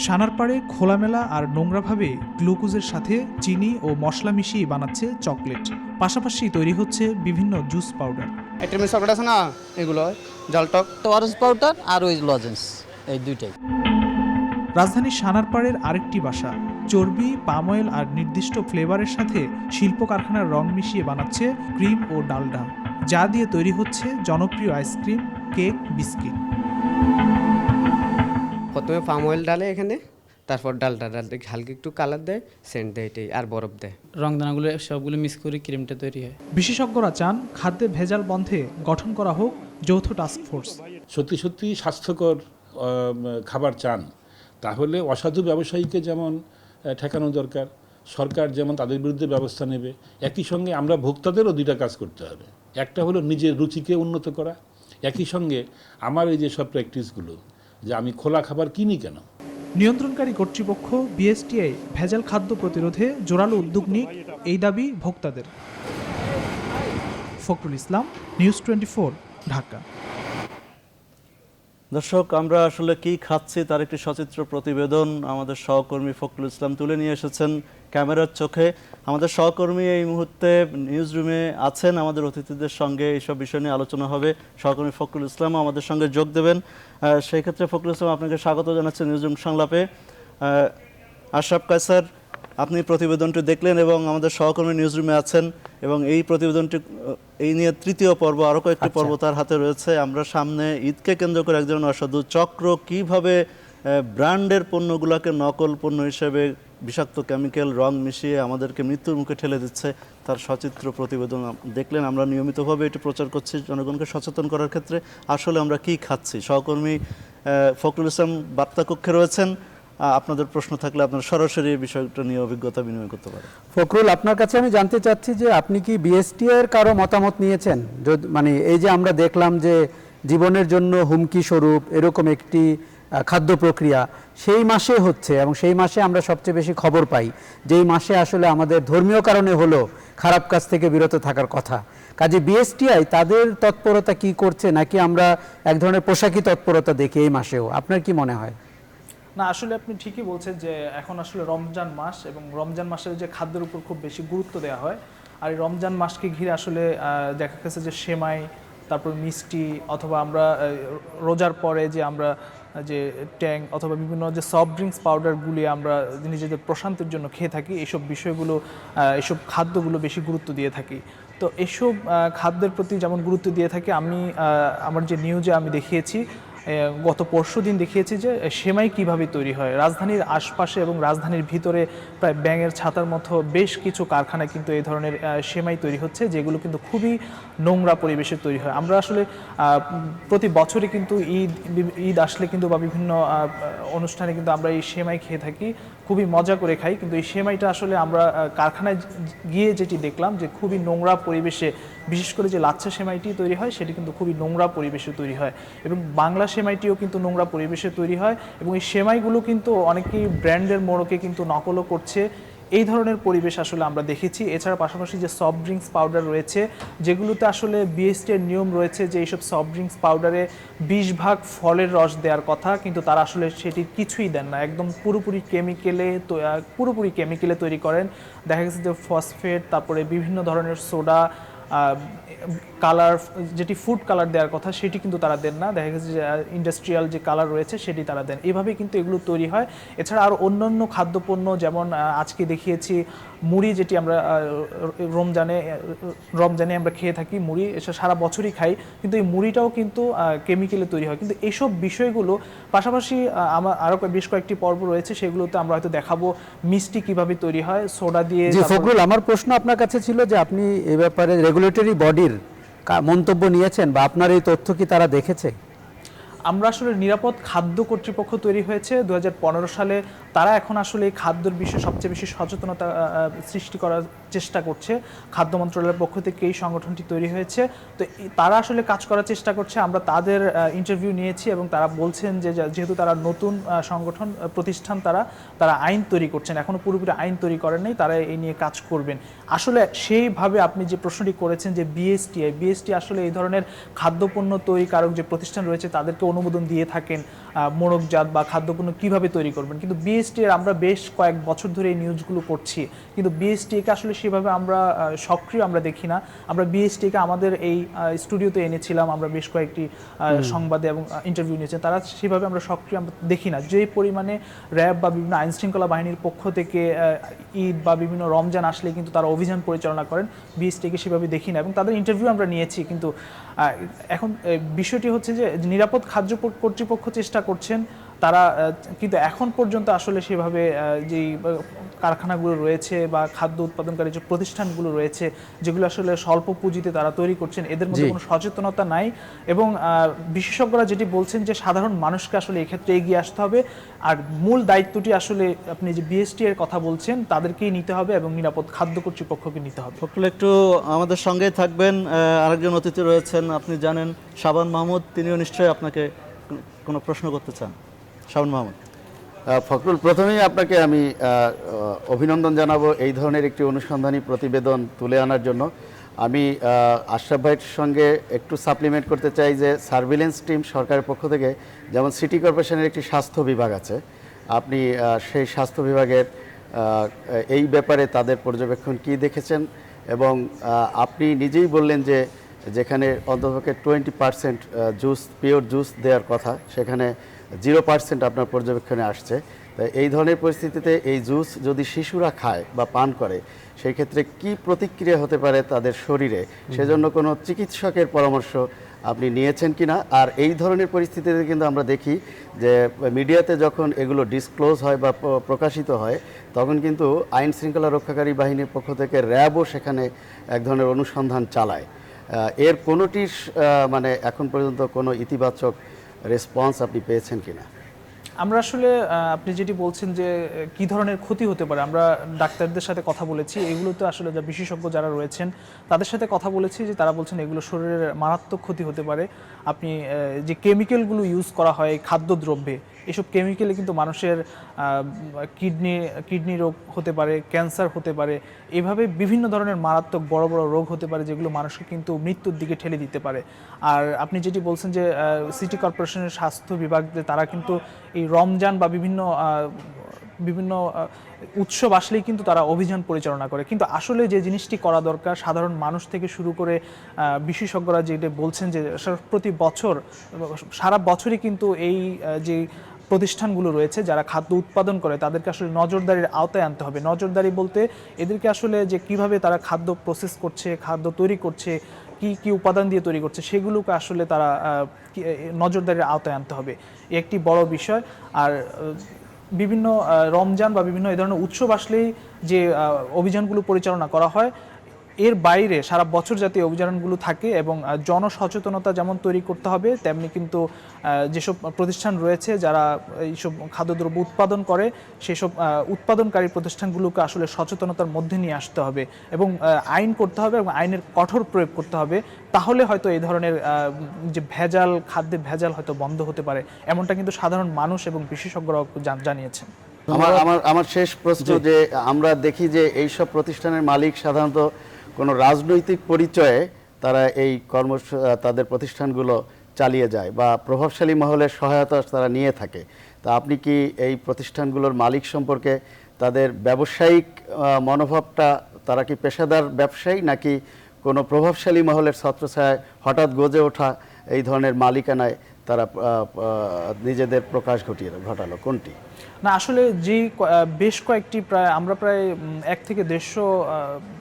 সানার পাড়ে খোলামেলা আর নোংরাভাবে গ্লুকোজের সাথে চিনি ও মশলা মিশিয়ে বানাচ্ছে চকলেট। পাশাপাশি তৈরি হচ্ছে বিভিন্ন জুস পাউডার। চকলেট আছে না, এগুলো জলটক ওয়ারেস পাউডার আর ওই লজেন্স, এই দুইটাই। রাজধানীর সানারপাড়ের আরেকটি বাসা চর্বি, পাম অয়েল আর নির্দিষ্ট ফ্লেভারের সাথে শিল্প কারখানার রং মিশিয়ে বানাচ্ছে ক্রিম ও ডালডা, যা দিয়ে তৈরি হচ্ছে জনপ্রিয় আইসক্রিম, কেক, বিস্কিট। প্রথমে পাম অয়েল ডালে এখানে, তারপর ডালটা ডালতে হালকা একটু কালার দেয়, সেন্ট দেয়, এটাই আর বরফ দেয়। রংদানাগুলো সবগুলো মিক্স করে ক্রিমটা তৈরি হয়। বিশেষজ্ঞরা চান খাদ্যে ভেজাল বন্ধে গঠন করা হোক যৌথ টাস্ক ফোর্স। সত্যি সত্যি স্বাস্থ্যকর খাবার চান, তাহলে অসাধু ব্যবসায়ীকে যেমন ঠেকানো দরকার, সরকার যেমন তাদের বিরুদ্ধে ব্যবস্থা নেবে, একই সঙ্গে আমরা ভোক্তাদেরও দুইটা কাজ করতে হবে। একটা হলো নিজের রুচিকে উন্নত করা, একই সঙ্গে আমার এই যে সব প্র্যাকটিসগুলো, যে আমি খোলা খাবার কিনি কেন। নিয়ন্ত্রণকারী কর্তৃপক্ষ বিএসটিআই ভেজাল খাদ্য প্রতিরোধে জোরালো উদ্যোগ নিক, এই দাবি ভোক্তাদের। ফখরুল ইসলাম, নিউজ 24, ঢাকা। দর্শক, আমরা আসলে কি খাচ্ছি তার একটি সচিত্র প্রতিবেদন আমাদের সহকর্মী ফখরুল ইসলাম তুলে নিয়ে এসেছেন ক্যামেরার চোখে। আমাদের সহকর্মী এই মুহূর্তে নিউজ রুমে আছেন, আমাদের অতিথিদের সঙ্গে এইসব বিষয় নিয়ে আলোচনা হবে। সহকর্মী ফখরুল ইসলাম আমাদের সঙ্গে যোগ দেবেন। সেই ক্ষেত্রে ফখরুল ইসলাম, আপনাকে স্বাগত জানাচ্ছি নিউজ রুম সংলাপে। আশরাফ কায়সার, আপনি প্রতিবেদনটি দেখলেন এবং আমাদের সহকর্মী নিউজ রুমে আছেন এবং এই প্রতিবেদনটি এই নিয়ে তৃতীয় পর্ব, আরও কয়েকটি পর্ব তার হাতে রয়েছে। আমরা সামনে ঈদকে কেন্দ্র করে একজন অসাধু চক্র কিভাবে ব্র্যান্ডের পণ্যগুলোকে নকল পণ্য হিসেবে বিষাক্ত কেমিক্যাল রং মিশিয়ে আমাদেরকে মৃত্যুর মুখে ঠেলে দিচ্ছে, তার সচিত্র প্রতিবেদন দেখলেন। আমরা নিয়মিতভাবে এটি প্রচার করছি জনগণকে সচেতন করার ক্ষেত্রে আসলে আমরা কি খাচ্ছি। সহকর্মী ফখরুল ইসলাম বার্তা কক্ষে রয়েছেন, আপনাদের প্রশ্ন থাকলে আপনারা সরাসরি এই বিষয়টা নিয়ে অভিজ্ঞতা বিনিময় করতে পারেন। ফখরুল, আপনার কাছে আমি জানতে চাচ্ছি যে আপনি কি বিএসটিআই এর কারো মতামত নিয়েছেন? মানে এই যে আমরা দেখলাম যে জীবনের জন্য হুমকি স্বরূপ এরকম একটি খাদ্য প্রক্রিয়া সেই মাসে হচ্ছে এবং সেই মাসে আমরা সবচেয়ে বেশি খবর পাই, যেই মাসে আসলে আমাদের ধর্মীয় কারণে হলো খারাপ কাজ থেকে বিরত থাকার কথা। কাজে বিএসটিআই তাদের তৎপরতা কি করছে, নাকি আমরা এক ধরনের পোশাকি তৎপরতা দেখি এই মাসেও? আপনার কি মনে হয়? না, আসলে আপনি ঠিকই বলছেন যে এখন আসলে রমজান মাস এবং রমজান মাসের যে খাদ্যের উপর খুব বেশি গুরুত্ব দেওয়া হয়, আর এই রমজান মাসকে ঘিরে আসলে দেখা গেছে যে সেমাই, তারপর মিষ্টি, অথবা আমরা রোজার পরে যে আমরা যে ট্যাং অথবা বিভিন্ন যে সফট ড্রিঙ্কস পাউডারগুলি আমরা নিজেদের প্রশান্তির জন্য খেয়ে থাকি, এইসব বিষয়গুলো, এইসব খাদ্যগুলো বেশি গুরুত্ব দিয়ে থাকি। তো এইসব খাদ্যের প্রতি যেমন গুরুত্ব দিয়ে থাকি, আমি আমার যে নিউজে আমি দেখিয়েছি, গত পরশুদিন দেখিয়েছি যে সেমাই কিভাবে তৈরি হয়। রাজধানীর আশপাশে এবং রাজধানীর ভিতরে প্রায় ব্যাঙের ছাতার মতো বেশ কিছু কারখানায় কিন্তু এই ধরনের সেমাই তৈরি হচ্ছে, যেগুলো কিন্তু খুবই নোংরা পরিবেশে তৈরি হয়। আমরা আসলে প্রতি বছরই কিন্তু ঈদ আসলে কিন্তু বা বিভিন্ন অনুষ্ঠানে কিন্তু আমরা এই সেমাই খেয়ে থাকি, খুবই মজা করে খাই, কিন্তু এই সেমাইটা আসলে আমরা কারখানায় গিয়ে যেটি দেখলাম যে খুবই নোংরা পরিবেশে, বিশেষ করে যে লাচ্ছা সেমাইটি তৈরি হয় সেটি কিন্তু খুবই নোংরা পরিবেশে তৈরি হয়, এবং বাংলা সেমাইটিও কিন্তু নোংরা পরিবেশে তৈরি হয়, এবং এই সেমাইগুলো কিন্তু অনেকেই ব্র্যান্ডের মোড়কে কিন্তু নকলও করছে। এই ধরনের পরিবেশ আসলে আমরা দেখেছি। এছাড়া পাশাপাশি যে সফট ড্রিঙ্কস পাউডার রয়েছে, যেগুলোতে আসলে বিএসটি এর নিয়ম রয়েছে যে এইসব সফট ড্রিঙ্কস পাউডারে 20% ফলের রস দেওয়ার কথা, কিন্তু তারা আসলে সেটি কিছুই দেন না, একদম পুরোপুরি কেমিক্যালে তৈরি করেন। দেখা গেছে যে ফসফেট, তারপরে বিভিন্ন ধরনের সোডা, কালার, যেটি ফুড কালার দেওয়ার কথা সেটি কিন্তু তারা দেন না। দেখা গেছে যে ইন্ডাস্ট্রিয়াল যে কালার রয়েছে সেটি তারা দেন। এইভাবেই কিন্তু এগুলো তৈরি হয়। এছাড়া আর অন্যান্য খাদ্যপণ্য, যেমন আজকে দেখিয়েছি মুড়ি, যেটি আমরা রমজানে আমরা খেয়ে থাকি মুড়ি, এটা সারা বছরই খাই, কিন্তু এই মুড়িটাও কিন্তু কেমিক্যালে তৈরি হয়। কিন্তু এইসব বিষয়গুলো পাশাপাশি আমার আরও বেশ কয়েকটি পর্ব রয়েছে, সেগুলোতে আমরা হয়তো দেখাবো মিষ্টি কিভাবে তৈরি হয় সোডা দিয়ে। ফখরুল, আমার প্রশ্ন আপনার কাছে ছিল যে আপনি এই ব্যাপারে রেগুলেটরি বডির মন্তব্য নিয়েছেন বা আপনার এই তথ্য কি তারা দেখেছে? আমরা আসলে নিরাপদ খাদ্য কর্তৃপক্ষ তৈরি হয়েছে 2015 সালে। তারা এখন আসলে এই খাদ্যের বিষয়ে সবচেয়ে বেশি সচেতনতা সৃষ্টি করার চেষ্টা করছে। খাদ্য মন্ত্রণালয়ের পক্ষ থেকে এই সংগঠনটি তৈরি হয়েছে, তো তারা আসলে কাজ করার চেষ্টা করছে। আমরা তাদের ইন্টারভিউ নিয়েছি এবং তারা বলছেন যে যেহেতু তারা নতুন সংগঠন প্রতিষ্ঠান, তারা আইন তৈরি করছেন, এখনও পুরোপুরি আইন তৈরি করেন নাই, তারা এই নিয়ে কাজ করবেন। আসলে সেইভাবে আপনি যে প্রশ্নটি করেছেন যে বিএসটি আসলে এই ধরনের খাদ্যপণ্য তৈরিকারক যে প্রতিষ্ঠান রয়েছে তাদেরকে অনুমোদন দিয়ে থাকেন মোড়কজাত বা খাদ্যপণ্য কিভাবে তৈরি করবেন, কিন্তু বিএসটি এর আমরা বেশ কয়েক বছর ধরে এই নিউজগুলো করছি, কিন্তু বিএসটিকে আসলে সেভাবে আমরা সক্রিয় আমরা দেখি না। আমরা বিএসটিকে আমাদের এই স্টুডিওতে এনেছিলাম, আমরা বেশ কয়েকটি সংবাদে এবং ইন্টারভিউ নিয়েছেন, তারা সেভাবে আমরা সক্রিয় আমরা দেখি না। যে পরিমাণে র্যাব বা বিভিন্ন আইন শৃঙ্খলা বাহিনীর পক্ষ থেকে ঈদ বা বিভিন্ন রমজান আসলে কিন্তু তারা অভিযান পরিচালনা করেন, বিএসটিকে সেভাবে দেখি না এবং তাদের ইন্টারভিউ আমরা নিয়েছি। কিন্তু এখন বিষয়টি হচ্ছে যে নিরাপদ খাদ্য কর্তৃপক্ষ চেষ্টা করছেন তারা, কিন্তু এখন পর্যন্ত আসলে সেভাবে যেই কারখানাগুলো রয়েছে বা খাদ্য উৎপাদনকারী যে প্রতিষ্ঠানগুলো রয়েছে যেগুলো আসলে স্বল্প পুঁজিতে তারা তৈরি করছেন, এদের মধ্যে কোনো সচেতনতা নাই। এবং বিশেষজ্ঞরা যেটি বলছেন যে সাধারণ মানুষকে আসলে এক্ষেত্রে এগিয়ে আসতে হবে, আর মূল দায়িত্বটি আসলে আপনি যে বিএসটি এর কথা বলছেন তাদেরকেই নিতে হবে এবং নিরাপদ খাদ্য কর্তৃপক্ষকে নিতে হবে। একটু আমাদের সঙ্গেই থাকবেন, আরেকজন অতিথি রয়েছেন, আপনি জানেন শাবান মাহমুদ, তিনিও নিশ্চয়ই আপনাকে কোনো প্রশ্ন করতে চান। শাবান মাহমুদ। ফখরুল, প্রথমেই আপনাকে আমি অভিনন্দন জানাবো এই ধরনের একটি অনুসন্ধানী প্রতিবেদন তুলে আনার জন্য। আমি আশরাফ ভাইয়ের সঙ্গে একটু সাপ্লিমেন্ট করতে চাই যে সার্ভিলেন্স টিম সরকারের পক্ষ থেকে, যেমন সিটি কর্পোরেশনের একটি স্বাস্থ্য বিভাগ আছে, আপনি সেই স্বাস্থ্য বিভাগের এই ব্যাপারে তাদের পর্যবেক্ষণ কি দেখেছেন, এবং আপনি নিজেই বললেন যে যেখানে অন্ততপক্ষে 20% জুস, পিওর জুস দেওয়ার কথা, সেখানে 0% আপনার পর্যবেক্ষণে আসছে। এই ধরনের পরিস্থিতিতে এই জুস যদি শিশুরা খায় বা পান করে, সেই ক্ষেত্রে কি প্রতিক্রিয়া হতে পারে তাদের শরীরে, সেজন্য কোনো চিকিৎসকের পরামর্শ আপনি নিয়েছেন কিনা? আর এই ধরনের পরিস্থিতিতে কিন্তু আমরা দেখি যে মিডিয়াতে যখন এগুলো ডিসক্লোজ হয় বা প্রকাশিত হয়, তখন কিন্তু আইন শৃঙ্খলা রক্ষাকারী বাহিনীর পক্ষ থেকে র্যাবও সেখানে এক ধরনের অনুসন্ধান চালায়। এর কোনোটির মানে এখন পর্যন্ত কোনো ইতিবাচক রেসপন্স আপনি পেয়েছেন কিনা? আমরা আসলে আপনি যেটি বলছেন যে কি ধরনের ক্ষতি হতে পারে, আমরা ডাক্তারদের সাথে কথা বলেছি, এগুলোতে আসলে যা বিশেষজ্ঞ যারা রয়েছেন তাদের সাথে কথা বলেছি, যে তারা বলছেন এগুলো শরীরের মারাত্মক ক্ষতি হতে পারে। আপনি যে কেমিক্যালগুলো ইউজ করা হয় খাদ্যদ্রব্যে, এসব কেমিক্যালে কিন্তু মানুষের কিডনি রোগ হতে পারে, ক্যান্সার হতে পারে, এভাবে বিভিন্ন ধরনের মারাত্মক বড় বড় রোগ হতে পারে যেগুলো মানুষকে কিন্তু মৃত্যুর দিকে ঠেলে দিতে পারে। আর আপনি যেটি বলছেন যে সিটি কর্পোরেশনের স্বাস্থ্য বিভাগ, তারা কিন্তু এই রমজান বা বিভিন্ন উৎসব আসলেই কিন্তু তারা অভিযান পরিচালনা করে, কিন্তু আসলে যে জিনিসটি করা দরকার সাধারণ মানুষ থেকে শুরু করে বিশেষজ্ঞরা যেটা বলছেন যে প্রতি বছর সারা বছরই কিন্তু এই যে প্রতিষ্ঠানগুলো রয়েছে যারা খাদ্য উৎপাদন করে তাদেরকে আসলে নজরদারির আওতায় আনতে হবে। নজরদারি বলতে এদেরকে আসলে যে কিভাবে তারা খাদ্য প্রসেস করছে, খাদ্য তৈরি করছে, কি উপাদান দিয়ে তৈরি করছে, সেগুলোকে আসলে তারা নজরদারির আওতায় আনতে হবে, একটি বড় বিষয়। আর বিভিন্ন রমজান বা বিভিন্ন এই ধরনের উৎসব আসলেই যে অভিযানগুলো পরিচালনা করা হয়, এর বাইরে সারা বছর যাতে অভিযানগুলো থাকে এবং জনসচেতনতা যেমন তৈরি করতে হবে, তেমনি কিন্তু যেসব প্রতিষ্ঠান রয়েছে যারা এইসব খাদ্যদ্রব্য উৎপাদন করে সেসব উৎপাদনকারী প্রতিষ্ঠানগুলোকে আসলে সচেতনতার মধ্যে নিয়ে আসতে হবে এবং আইন করতে হবে এবং আইনের কঠোর প্রয়োগ করতে হবে। তাহলে হয়তো এই ধরনের যে ভেজাল, খাদ্যে ভেজাল হয়তো বন্ধ হতে পারে, এমনটা কিন্তু সাধারণ মানুষ এবং বিশেষজ্ঞরাও জানিয়েছেন। আমার শেষ প্রশ্ন, যে আমরা দেখি যে এইসব প্রতিষ্ঠানের মালিক সাধারণত কোনো রাজনৈতিক পরিচয়ে তারা এই তাদের প্রতিষ্ঠানগুলো চালিয়ে যায় বা প্রভাবশালী মহলের সহায়তা তারা নিয়ে থাকে। তা আপনি কি এই প্রতিষ্ঠানগুলোর মালিক সম্পর্কে তাদের ব্যবসায়িক মনোভাবটা, তারা কি পেশাদার ব্যবসায়ী নাকি কোনো প্রভাবশালী মহলের ছত্রছায়ায় হঠাৎ গজে ওঠা এই ধরনের মালিকানায় তারা নিজেদের প্রকাশ ঘটালো, কোনটি? না, আসলে যে বেশ কয়েকটি আমরা প্রায় 1 থেকে 150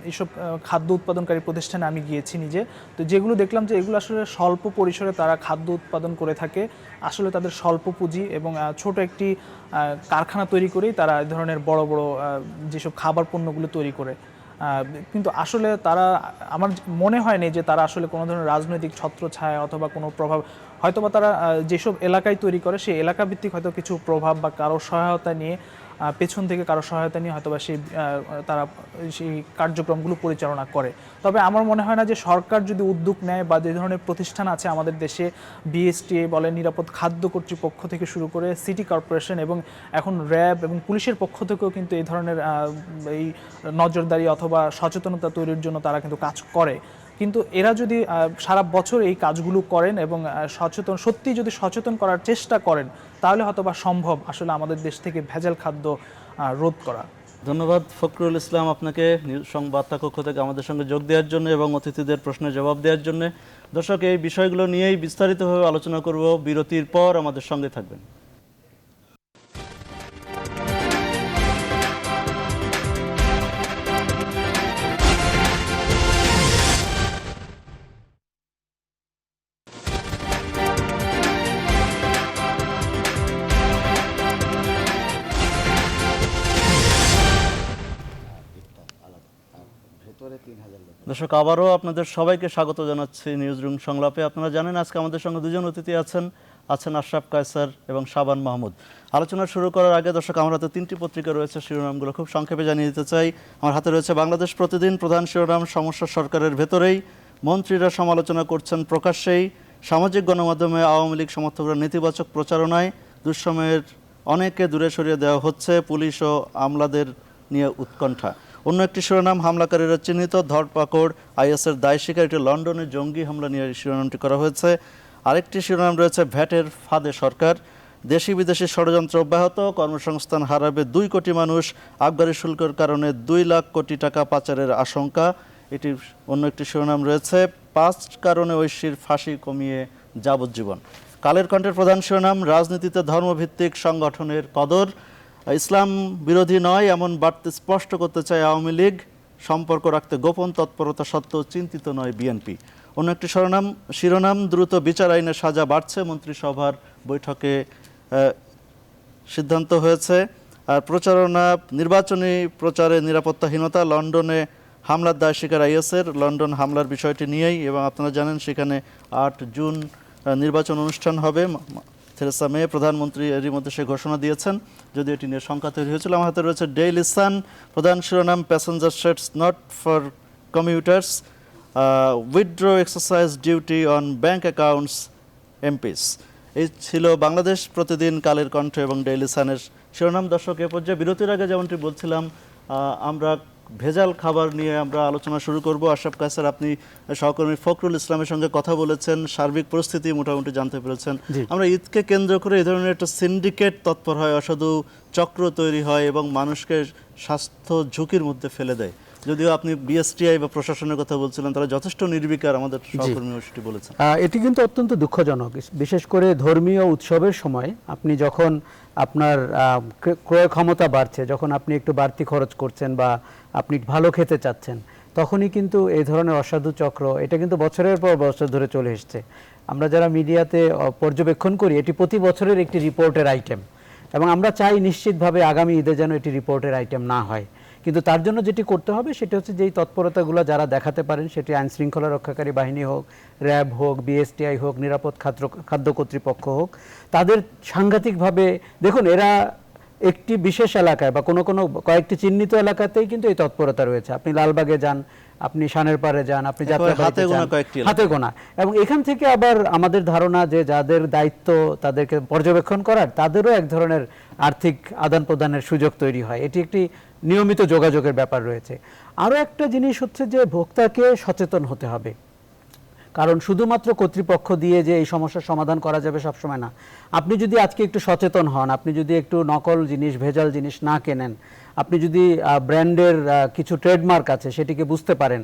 এইসব খাদ্য উৎপাদনকারী প্রতিষ্ঠানে আমি গিয়েছি নিজে। তো যেগুলো দেখলাম যে এগুলো আসলে স্বল্প পরিসরে তারা খাদ্য উৎপাদন করে থাকে, আসলে তাদের স্বল্প পুঁজি এবং ছোট একটি কারখানা তৈরি করেই তারা এই ধরনের বড় বড় যেসব খাবার পণ্যগুলো তৈরি করে। কিন্তু আসলে তারা, আমার মনে হয়নি যে তারা আসলে কোনো ধরনের রাজনৈতিক ছত্রছায়া অথবা কোনো প্রভাব, হয়তোবা তারা যেসব এলাকায় তৈরি করে সেই এলাকা ভিত্তিক হয়তো কিছু প্রভাব বা কারো সহায়তা নিয়ে, পেছন থেকে কারো সহায়তা নিয়ে হয়তোবা তারা সেই কার্যক্রমগুলো পরিচালনা করে। তবে আমার মনে হয় না যে সরকার যদি উদ্যোগ নেয় বা যে ধরনের প্রতিষ্ঠান আছে আমাদের দেশে, বিএসটিএ বলে, নিরাপদ খাদ্য কর্তৃপক্ষ থেকে শুরু করে সিটি কর্পোরেশন এবং এখন র্যাব এবং পুলিশের পক্ষ থেকেও কিন্তু এই ধরনের এই নজরদারি অথবা সচেতনতা তৈরির জন্য তারা কিন্তু কাজ করে। কিন্তু এরা যদি সারা বছর এই কাজগুলো করেন এবং সত্যি যদি সচেতন করার চেষ্টা করেন, তাহলে হয়তোবা সম্ভব আসলে আমাদের দেশ থেকে ভেজাল খাদ্য রোধ করা। ধন্যবাদ ফখরুল ইসলাম আপনাকে সংবাদটা কক্ষ থেকে আমাদের সঙ্গে যোগ দেওয়ার জন্য এবং অতিথিদের প্রশ্নের জবাব দেওয়ার জন্য। দর্শক, এই বিষয়গুলো নিয়েই বিস্তারিতভাবে আলোচনা করব বিরতির পর, আমাদের সঙ্গে থাকবেন। দর্শক, আবারও আপনাদের সবাইকে স্বাগত জানাচ্ছি নিউজ রুম সংলাপে। আপনারা জানেন আজকে আমাদের সঙ্গে দুজন অতিথি আছেন আশরাফ কায়সার এবং শাবান মাহমুদ। আলোচনা শুরু করার আগে দর্শক, আমার হাতে 3টি পত্রিকা রয়েছে, শিরোনামগুলো খুব সংক্ষেপে জানিয়ে দিতে চাই। আমার হাতে রয়েছে বাংলাদেশ প্রতিদিন, প্রধান শিরোনাম সমস্যা সরকারের ভেতরেই, মন্ত্রীরা সমালোচনা করছেন প্রকাশ্যেই, সামাজিক গণমাধ্যমে আওয়ামী লীগ সমর্থকরা নেতিবাচক প্রচারণায়, দুঃসময়ের অনেকে দূরে সরিয়ে দেওয়া হচ্ছে, পুলিশ ও আমলাদের নিয়ে উৎকণ্ঠা। অন্য একটি শিরোনাম হামলাকারীরা চিহ্নিত, ধরপাকড়, আইএসের দায় স্বীকার, এটি লন্ডনে জঙ্গি হামলা নিয়ে শিরোনামটি করা হয়েছে। আরেকটি শিরোনাম রয়েছে ভ্যাটের ফাঁদে সরকার, দেশি বিদেশি ষড়যন্ত্র অব্যাহত, কর্মসংস্থান হারাবে 2 কোটি মানুষ, আবগারি শুল্কের কারণে 2 লাখ কোটি টাকা পাচারের আশঙ্কা। এটি অন্য একটি শিরোনাম রয়েছে 5 কারণে ঐশীর ফাঁসি কমিয়ে যাবজ্জীবন। কালের কণ্ঠের প্রধান শিরোনাম রাজনীতিতে ধর্মভিত্তিক সংগঠনের কদর, ইসলাম বিরোধী নয় এমন বার্তা স্পষ্ট করতে চায় আওয়ামী লীগ, সম্পর্ক রাখতে গোপন তৎপরতা সত্ত্বেও চিন্তিত নয় বিএনপি। অন্য একটি শিরোনাম দ্রুত বিচার আইনের সাজা বাড়ছে, মন্ত্রিসভার বৈঠকে সিদ্ধান্ত হয়েছে। আর নির্বাচনী প্রচারে নিরাপত্তাহীনতা, লন্ডনে হামলার দায় স্বীকার আইএসের, লন্ডন হামলার বিষয়টি নিয়েই, এবং আপনারা জানেন সেখানে 8 জুন নির্বাচন অনুষ্ঠান হবে। থেরেসা মে প্রধানমন্ত্রী এরই মধ্যে সে ঘোষণা দিয়েছেন, যদিও এটি নিয়ে শঙ্কা তৈরি হয়েছিল। আমার হাতে রয়েছে ডেইলি সান, প্রধান শিরোনাম passenger shades not for commuters, withdraw exercise duty on bank accounts MPs. এই ছিল বাংলাদেশ প্রতিদিন, কালের কণ্ঠ এবং ডেইলি সানের শিরোনাম। দর্শক, এ পর্যায়ে বিরতির আগে যেমনটি বলছিলাম, আমরা ভেজাল খাবার নিয়ে আমরা আলোচনা শুরু করব। আশরাফ কায়সার, আপনি সহকর্মী ফখরুল ইসলামের সঙ্গে কথা বলেছেন, সার্বিক পরিস্থিতি মোটামুটি জানতে পেরেছেন। আমরা ঈদকে কেন্দ্র করে এই ধরনের একটা সিন্ডিকেট তৎপর হয়, অসাধু চক্র তৈরি হয় এবং মানুষকে স্বাস্থ্য ঝুঁকির মধ্যে ফেলে দেয়। যদিও আপনি বিএসটিআই বা প্রশাসনের কথা বলছিলেন, তারা যথেষ্ট নির্বিকার, আমাদের সহকর্মী সেটি বলেছেন। এটি কিন্তু অত্যন্ত দুঃখজনক, বিশেষ করে ধর্মীয় উৎসবের সময় আপনি যখন আপনার ক্রয় ক্ষমতা বাড়ছে, যখন আপনি একটু বাড়তি খরচ করছেন বা আপনি ভালো খেতে চাচ্ছেন, তখনই কিন্তু এই ধরনের অসাধু চক্র, এটা কিন্তু বছরের পর বছর ধরে চলে এসছে। আমরা যারা মিডিয়াতে পর্যবেক্ষণ করি, এটি প্রতি বছরের একটি রিপোর্টের আইটেম, এবং আমরা চাই নিশ্চিতভাবে আগামী ঈদে যেন এটি রিপোর্টের আইটেম না হয়। কিন্তু তার জন্য যেটি করতে হবে সেটা হচ্ছে যেই তৎপরতাগুলো যারা দেখাতে পারেন, সেটি আইন শৃঙ্খলা রক্ষাকারী বাহিনী হোক, র্যাব হোক, বিএসটিআই হোক, নিরাপদ খাদ্য কর্তৃপক্ষ হোক, তাদের সাংঘাতিকভাবে দেখুন এরা একটি বিশেষ এলাকায় বা কোনো কয়েকটি চিহ্নিত এলাকাতেই কিন্তু এই তৎপরতা রয়েছে। আপনি লালবাগে যান, আপনি শানের পাড়ে যান, আপনি যাত্রাবাড়িতে যান, হাতে গোনা। এবং এখান থেকে আবার আমাদের ধারণা যে যাদের দায়িত্ব তাদেরকে পর্যবেক্ষণ করার, তাদেরও এক ধরনের আর্থিক আদান প্রদানের সুযোগ তৈরি হয়। এটি একটি নিয়মিত যোগাযোগের ব্যাপার রয়েছে। আরও একটা জিনিস হচ্ছে যে ভোক্তাকে সচেতন হতে হবে, কারণ শুধুমাত্র কর্তৃপক্ষ দিয়ে যে এই সমস্যার সমাধান করা যাবে সবসময় না। আপনি যদি আজকে একটু সচেতন হন, আপনি যদি একটু নকল জিনিস, ভেজাল জিনিস না কেনেন, আপনি যদি ব্র্যান্ডের কিছু ট্রেডমার্ক আছে সেটিকে বুঝতে পারেন,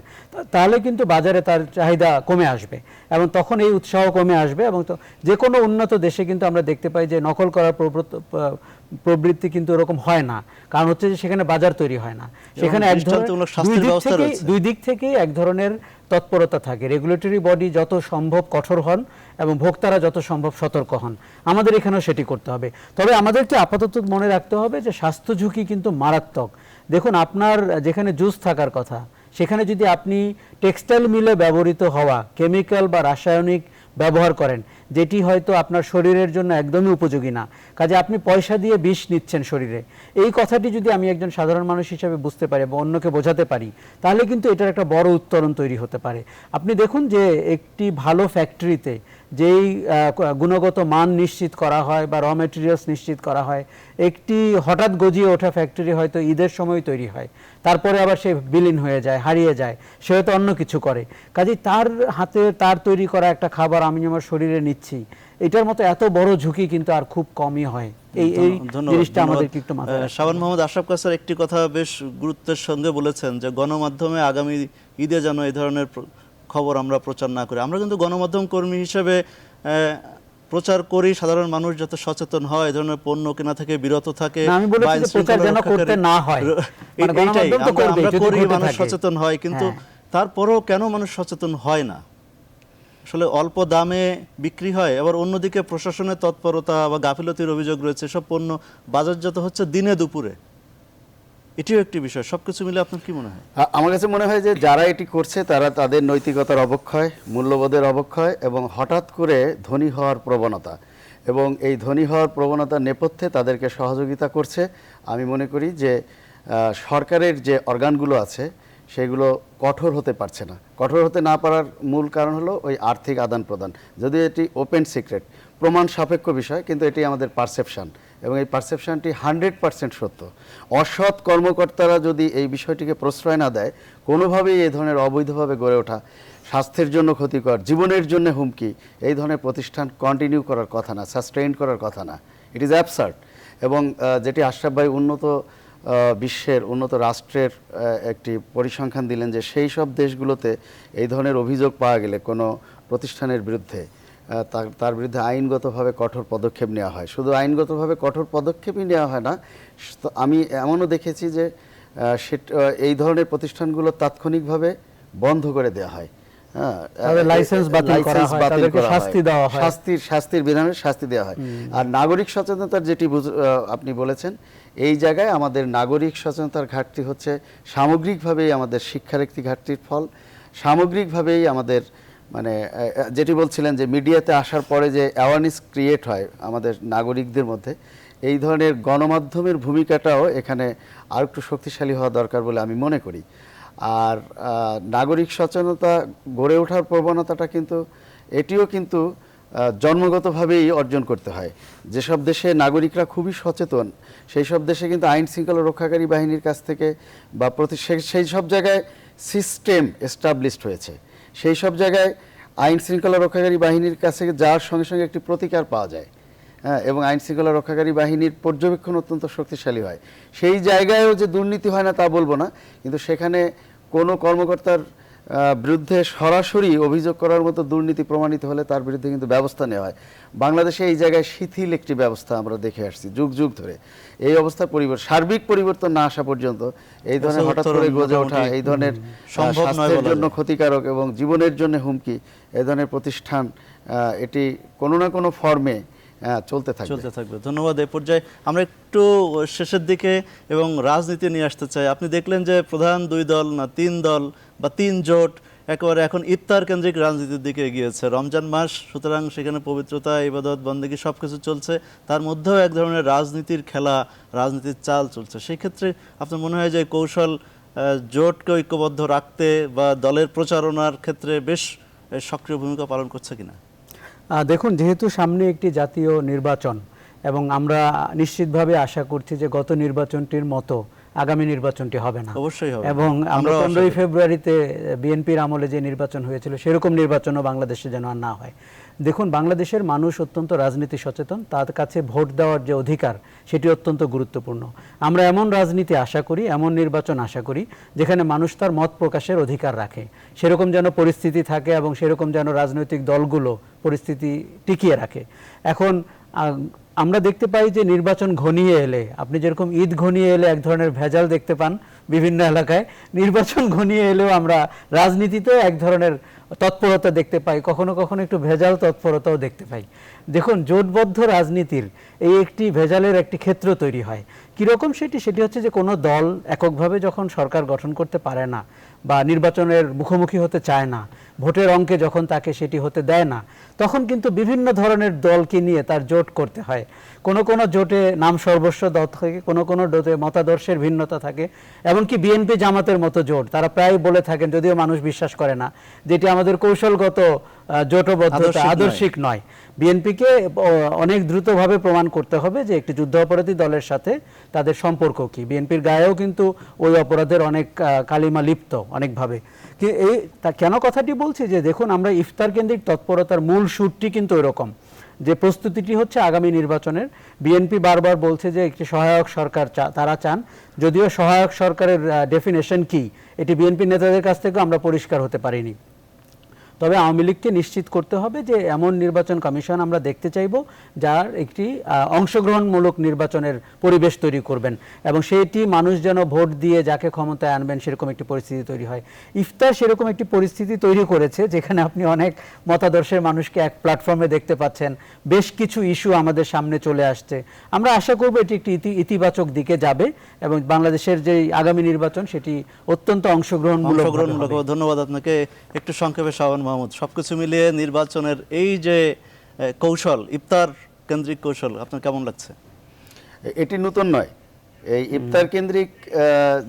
তাহলে কিন্তু বাজারে তার চাহিদা কমে আসবে এবং তখন এই উৎসাহ কমে আসবে। এবং তো যে কোনো উন্নত দেশে কিন্তু আমরা দেখতে পাই যে নকল করার প্রবৃত্তি কিন্তু এরকম হয় না, কারণ হচ্ছে যে সেখানে বাজার তৈরি হয় না, সেখানে দুই দিক থেকেই এক ধরনের তৎপরতা থাকে। রেগুলেটরি বডি যত সম্ভব কঠোর হন এবং ভোক্তারা যত সম্ভব সতর্ক হন, আমাদের এখানেও সেটি করতে হবে। তবে আমাদেরকে আপাতত মনে রাখতে হবে যে স্বাস্থ্য ঝুঁকি কিন্তু মারাত্মক। দেখুন আপনার যেখানে জুস থাকার কথা, সেখানে যদি আপনি টেক্সটাইল মিলে ব্যবহৃত হওয়া কেমিক্যাল বা রাসায়নিক ব্যবহার করেন, যেটি হয়তো আপনার শরীরের জন্য একদমই উপযোগী না, কাজে আপনি পয়সা দিয়ে বিষ নিচ্ছেন শরীরে, এই কথাটি যদি আমি একজন সাধারণ মানুষ হিসেবে বুঝতে পারি বা অন্যকে বোঝাতে পারি, তাহলে কিন্তু এটার একটা বড় উত্তরণ তৈরি হতে পারে। আপনি দেখুন যে একটি ভালো ফ্যাক্টরিতে যেই গুণগত মান নিশ্চিত করা হয় বা র মেটেরিয়ালস নিশ্চিত করা হয়, একটি হঠাৎ গজিয়ে ওঠা ফ্যাক্টরি হয়তো ঈদের সময় তৈরি হয়, তারপরে আবার সে বিলীন হয়ে যায়, হারিয়ে যায়, সে হয়তো অন্য কিছু করে। কাজেই তার হাতে তার তৈরি করা একটা খাবার আমি আমার শরীরে নিচ্ছি, এটার মতো এত বড় ঝুঁকি কিন্তু আর খুব কমই হয়। এই জিনিসটা আমাদের একটু মাথায় রাখতে হবে। শাবান মোহাম্মদ আশরাফ কাসার একটি কথা বেশ গুরুত্বের সঙ্গে বলেছেন যে গণমাধ্যমে আগামী ঈদে যেন এই ধরনের খবর আমরা প্রচার না করি। আমরা কিন্তু গণমাধ্যম কর্মী হিসেবে প্রচার করি, সাধারণ মানুষ যাতে সচেতন হয়, এই ধরনের পণ্য কেনা থেকে বিরত থাকে, মানুষ সচেতন হয়। কিন্তু তারপরেও কেন মানুষ সচেতন হয় না? আসলে অল্প দামে বিক্রি হয়, আবার অন্যদিকে প্রশাসনের তৎপরতা বা গাফিলতির অভিযোগ রয়েছে, সব পণ্য বাজারজাত হচ্ছে দিনে দুপুরে, এটিও একটি বিষয়। সবকিছু মিলে আপনার কি মনে হয়? আমার কাছে মনে হয় যে যারা এটি করছে তারা তাদের নৈতিকতার অবক্ষয়, মূল্যবোধের অবক্ষয় এবং হঠাৎ করে ধনী হওয়ার প্রবণতা, এবং এই ধনী হওয়ার প্রবণতার নেপথ্যে তাদেরকে সহযোগিতা করছে। আমি মনে করি যে সরকারের যে অর্গানগুলো আছে সেগুলো কঠোর হতে পারছে না। কঠোর হতে না পারার মূল কারণ হলো ওই আর্থিক আদান প্রদান। যদিও এটি ওপেন সিক্রেট, প্রমাণ সাপেক্ষ বিষয়, কিন্তু এটি আমাদের পারসেপশন এবং এই পারসেপশনটি 100% সত্য। অসৎ কর্মকর্তারা যদি এই বিষয়টিকে প্রশ্রয় না দেয়, কোনোভাবেই এই ধরনের অবৈধভাবে গড়ে ওঠা, স্বাস্থ্যের জন্য ক্ষতিকর, জীবনের জন্য হুমকি, এই ধরনের প্রতিষ্ঠান কন্টিনিউ করার কথা না, সাস্টেইন করার কথা না। It is absurd. এবং যেটি আশরাফ ভাই উন্নত বিশ্বের উন্নত রাষ্ট্রের একটি পরিসংখ্যান দিলেন যে সেই সব দেশগুলোতে এই ধরনের অভিযোগ পাওয়া গেলে কোনো প্রতিষ্ঠানের বিরুদ্ধে তার বিরুদ্ধে আইনগতভাবে কঠোর পদক্ষেপ নেওয়া হয়। শুধু আইনগতভাবে কঠোর পদক্ষেপই নেওয়া হয় না, আমি এমনও দেখেছি যে এই ধরনের প্রতিষ্ঠানগুলো তাৎক্ষণিকভাবে বন্ধ করে দেওয়া হয়, শাস্তির বিধানে শাস্তি দেওয়া হয়। আর নাগরিক সচেতনতার যেটি আপনি বলেছেন, এই জায়গায় আমাদের নাগরিক সচেতনতার ঘাটতি হচ্ছে সামগ্রিকভাবেই আমাদের শিক্ষার একটি ঘাটতির ফল, সামগ্রিকভাবেই আমাদের মানে যেটি বলছিলেন যে মিডিয়াতে আসার পরে যে অ্যাওয়ারনেস ক্রিয়েট হয় আমাদের নাগরিকদের মধ্যে, এই ধরনের গণমাধ্যমের ভূমিকাটাও এখানে আর একটু শক্তিশালী হওয়া দরকার বলে আমি মনে করি। আর নাগরিক সচেতনতা গড়ে ওঠার প্রবণতাটা কিন্তু এটিও কিন্তু জন্মগতভাবেই অর্জন করতে হয়। যেসব দেশে নাগরিকরা খুবই সচেতন, সেই সব দেশে কিন্তু আইন শৃঙ্খলা রক্ষাকারী বাহিনীর কাছ থেকে বা সেই সব জায়গায় সিস্টেম এস্টাবলিশড হয়েছে, সেই সব জায়গায় আইন শৃঙ্খলা রক্ষাকারী বাহিনীর কাছে যাওয়ার সঙ্গে সঙ্গে একটি প্রতিকার পাওয়া যায়, হ্যাঁ, এবং আইন শৃঙ্খলা রক্ষাকারী বাহিনীর পর্যবেক্ষণ অত্যন্ত শক্তিশালী হয়। সেই জায়গায়ও যে দুর্নীতি হয় না তা বলবো না, কিন্তু সেখানে কোনো কর্মকর্তার বিরুদ্ধে সরাসরি অভিযোগ করার মতো দুর্নীতি প্রমাণিত হলে তার বিরুদ্ধে কিন্তু ব্যবস্থা নেওয়া হয়। বাংলাদেশে এই জায়গায় শিথিল একটি ব্যবস্থা আমরা দেখে আসছি যুগ যুগ ধরে। এই অবস্থার সার্বিক পরিবর্তন না আসা পর্যন্ত এই ধরনের হঠাৎ করে গজে ওঠা, এই ধরনের স্বাস্থ্যের জন্য ক্ষতিকারক এবং জীবনের জন্য হুমকি, এই ধরনের প্রতিষ্ঠান এটি কোনো না কোনো ফর্মে চলতে থাকবে। ধন্যবাদ। এই পর্যায়ে আমরা একটু শেষের দিকে এবং রাজনীতি নিয়ে আসতে চাই। আপনি দেখলেন যে প্রধান 2 দল না 3 দল বা 3 জোট একেবারে এখন ইফতার কেন্দ্রিক রাজনীতির দিকে এগিয়েছে। রমজান মাস, সুতরাং সেখানে পবিত্রতা, ইবাদত, বন্দেগী সব কিছু চলছে, তার মধ্যেও এক ধরনের রাজনীতির খেলা, রাজনীতির চাল চলছে। সেই ক্ষেত্রে আপনার মনে হয় যে কৌশল জোটকে ঐক্যবদ্ধ রাখতে বা দলের প্রচারণার ক্ষেত্রে বেশ সক্রিয় ভূমিকা পালন করছে কিনা? দেখুন, যেহেতু সামনে একটি জাতীয় নির্বাচন এবং আমরা নিশ্চিতভাবে আশা করছি যে গত নির্বাচনটির মতো আগামী নির্বাচনটি হবে না, অবশ্যই হবে। এবং আমরা 15ই ফেব্রুয়ারিতে বিএনপির আমলে যে নির্বাচন হয়েছিল সেরকম নির্বাচনও বাংলাদেশে যেন আর না হয়। দেখুন, বাংলাদেশের মানুষ অত্যন্ত রাজনীতি সচেতন, তার কাছে ভোট দেওয়ার যে অধিকার সেটি অত্যন্ত গুরুত্বপূর্ণ। আমরা এমন রাজনীতি আশা করি, এমন নির্বাচন আশা করি যেখানে মানুষ তার মত প্রকাশের অধিকার রাখে, সেরকম যেন পরিস্থিতি থাকে এবং সেরকম যেন রাজনৈতিক দলগুলো পরিস্থিতি টিকিয়ে রাখে। এখন আমরা দেখতে পাই যে নির্বাচন ঘনিয়ে এলে, আপনি যেরকম ঈদ ঘনিয়ে এলে এক ধরনের ভেজাল দেখতে পান বিভিন্ন এলাকায়, নির্বাচন ঘনিয়ে এলেও আমরা রাজনীতিতে এক ধরনের তৎপরতা দেখতে পাই, কখনো কখনো একটু ভেজাল তৎপরতাও দেখতে পাই। দেখুন, জোটবদ্ধ রাজনীতির এই একটি ভেজালের একটি ক্ষেত্র তৈরি হয়। কীরকম সেটি হচ্ছে যে কোনো দল এককভাবে যখন সরকার গঠন করতে পারে না বা নির্বাচনের মুখোমুখি হতে চায় না, ভোটের অঙ্কে যখন তাকে সেটি হতে দেয় না, তখন কিন্তু বিভিন্ন ধরনের দলকে নিয়ে তার জোট করতে হয়। কোনো জোটে নাম সর্বস্ব দল থাকে, কোনো জোটে মতাদর্শের ভিন্নতা থাকে, এমনকি বিএনপি জামাতের মতো জোট তারা প্রায় বলে থাকেন, যদিও মানুষ বিশ্বাস করে না, যেটি আমাদের কৌশলগত জোটবদ্ধতা, আদর্শিক নয়। বিএনপিকে অনেক দ্রুতভাবে প্রমাণ করতে হবে যে একটি যুদ্ধাপরাধী দলের সাথে তাদের সম্পর্ক কি। বিএনপির গায়েও কিন্তু ওই অপরাধের অনেক কালিমা লিপ্ত অনেকভাবে। কেন কথাটি বলছি যে দেখুন, আমরা ইফতার কেন্দ্রিক তৎপরতার মূল সুরটি কিন্তু এরকম যে প্রস্তুতিটি হচ্ছে আগামী নির্বাচনের। বিএনপি বারবার বলছে যে একটি সহায়ক সরকার তারা চান, যদিও সহায়ক সরকারের ডেফিনেশন কি এটি বিএনপি নেতাদের কাছ থেকে আমরা পরিষ্কার হতে পারিনি। তবে আওয়ামী লীগকে নিশ্চিত করতে হবে যে এমন নির্বাচন কমিশন আমরা দেখতে চাইব যার একটি অংশগ্রহণমূলক নির্বাচনের পরিবেশ তৈরি করবেন, এবং সেটি মানুষ যেন ভোট দিয়ে যাকে ক্ষমতায় আনবেন সেরকম একটি পরিস্থিতি তৈরি হয়। ইফতার সেরকম একটি পরিস্থিতি তৈরি করেছে যেখানে আপনি অনেক মতাদর্শের মানুষকে এক প্ল্যাটফর্মে দেখতে পাচ্ছেন, বেশ কিছু ইস্যু আমাদের সামনে চলে আসছে। আমরা আশা করব এটি একটি ইতিবাচক দিকে যাবে এবং বাংলাদেশের যে আগামী নির্বাচন সেটি অত্যন্ত অংশগ্রহণমূলক। ধন্যবাদ আপনাকে। একটু সংক্ষেপে শাওন মাহমুদ, সবকিছু মিলিয়ে নির্বাচনের এই যে কৌশল, ইফতার কেন্দ্রিক কৌশল, আপনার কেমন লাগছে? এটি নতুন নয়। এই ইফতার কেন্দ্রিক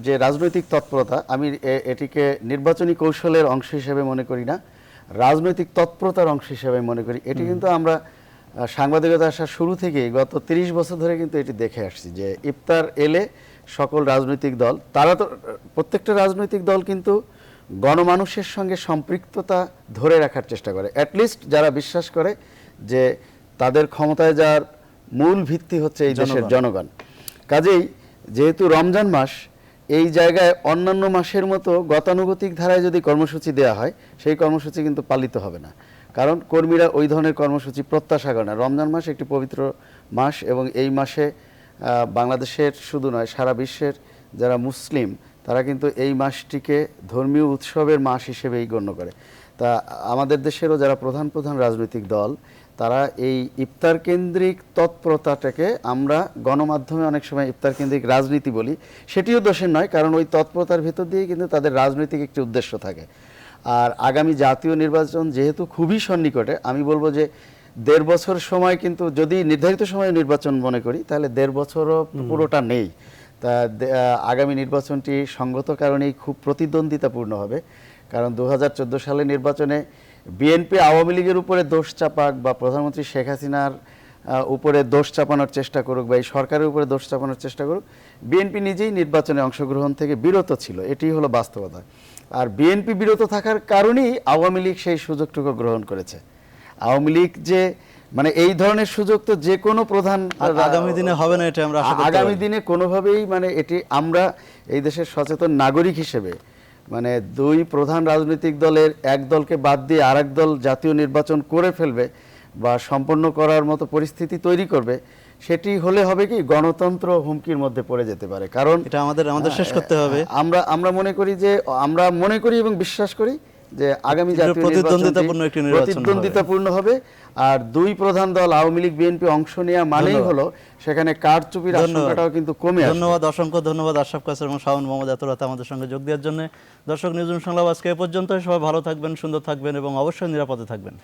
যে রাজনৈতিক তৎপরতা, আমি এটিকে নির্বাচনী কৌশলের অংশ হিসেবে মনে করি না, রাজনৈতিক তৎপরতার অংশ হিসেবে মনে করি। এটি কিন্তু আমরা সাংবাদিকতা আসার শুরু থেকেই গত 30 বছর ধরে কিন্তু এটি দেখে আসছি যে ইফতার এলে সকল রাজনৈতিক দল, তারা তো প্রত্যেকটা রাজনৈতিক দল কিন্তু গণমানুষের সঙ্গে সম্পৃক্ততা ধরে রাখার চেষ্টা করে, অ্যাটলিস্ট যারা বিশ্বাস করে যে তাদের ক্ষমতায় যাওয়ার মূল ভিত্তি হচ্ছে এই দেশের জনগণ। কাজেই যেহেতু রমজান মাস, এই জায়গায় অন্যান্য মাসের মতো গতানুগতিক ধারায় যদি কর্মসূচি দেওয়া হয়, সেই কর্মসূচি কিন্তু পালিত হবে না, কারণ কর্মীরা ওই ধরনের কর্মসূচি প্রত্যাশা করে না। রমজান মাস একটি পবিত্র মাস এবং এই মাসে বাংলাদেশের শুধু নয়, সারা বিশ্বের যারা মুসলিম তারা কিন্তু এই মাসটিকে ধর্মীয় উৎসবের মাস হিসেবেই গণ্য করে। তা আমাদের দেশেরও যারা প্রধান রাজনৈতিক দল, তারা এই ইফতার কেন্দ্রিক তৎপরতাটাকে, আমরা গণমাধ্যমে অনেক সময় ইফতার কেন্দ্রিক রাজনীতি বলি, সেটিও দোষের নয়, কারণ ওই তৎপরতার ভেতর দিয়ে কিন্তু তাদের রাজনৈতিক একটি উদ্দেশ্য থাকে। আর আগামী জাতীয় নির্বাচন যেহেতু খুবই সন্নিকটে, আমি বলবো যে 1.5 বছর সময়, কিন্তু যদি নির্ধারিত সময়ে নির্বাচন মনে করি তাহলে 1.5 বছরও পুরোটা নেই। তা আগামী নির্বাচনটি সঙ্গত কারণেই খুব প্রতিদ্বন্দ্বিতাপূর্ণ হবে, কারণ 2014 সালের নির্বাচনে বিএনপি আওয়ামী লীগের উপরে দোষ চাপাক বা প্রধানমন্ত্রী শেখ হাসিনার উপরে দোষ চাপানোর চেষ্টা করুক বা এই সরকারের উপরে দোষ চাপানোর চেষ্টা করুক, বিএনপি নিজেই নির্বাচনে অংশগ্রহণ থেকে বিরত ছিল, এটি হলো বাস্তবতা। আর বিএনপি বিরত থাকার কারণেই আওয়ামী লীগ সেই সুযোগটুকু গ্রহণ করেছে। আওয়ামী লীগ যে মানে এই ধরনের সুযোগ তো যে কোনো প্রধান আগামী দিনে হবে না, এটা আমরা আশা করতে পারি। আগামী দিনে কোনোভাবেই, মানে এটি আমরা এই দেশের সচেতন নাগরিক হিসেবে, মানে 2 প্রধান রাজনৈতিক দলের এক দলকে বাদ দিয়ে আরেক দল জাতীয় নির্বাচন করে ফেলবে বা সম্পন্ন করার মতো পরিস্থিতি তৈরি করবে, সেটি হলে হবে কি গণতন্ত্র হুমকির মধ্যে পড়ে যেতে পারে। কারণ এটা আমাদের শেষ করতে হবে। আমরা মনে করি এবং বিশ্বাস করি যে আগামী জাতীয় প্রতিদ্বন্দ্বিতাপূর্ণ একটি নির্বাচন হবে। প্রতিদ্বন্দ্বিতাপূর্ণ হবে। আর দুই প্রধান দল আওয়ামী লীগ বিএনপি অংশ নেওয়া মানেই হলো সেখানে কারচুপির আশঙ্কাটাও কিন্তু কমে আসবে। ধন্যবাদ, অসংখ্য ধন্যবাদ আশরাফ কাসের এবং শাওন মোহাম্মদ এত রাতে আমাদের সঙ্গে যোগ দেওয়ার জন্য। দর্শক, নিউজরুম সংলাপ আজকে এ পর্যন্ত। সবাই ভালো থাকবেন, সুন্দর থাকবেন এবং অবশ্যই নিরাপদে থাকবেন।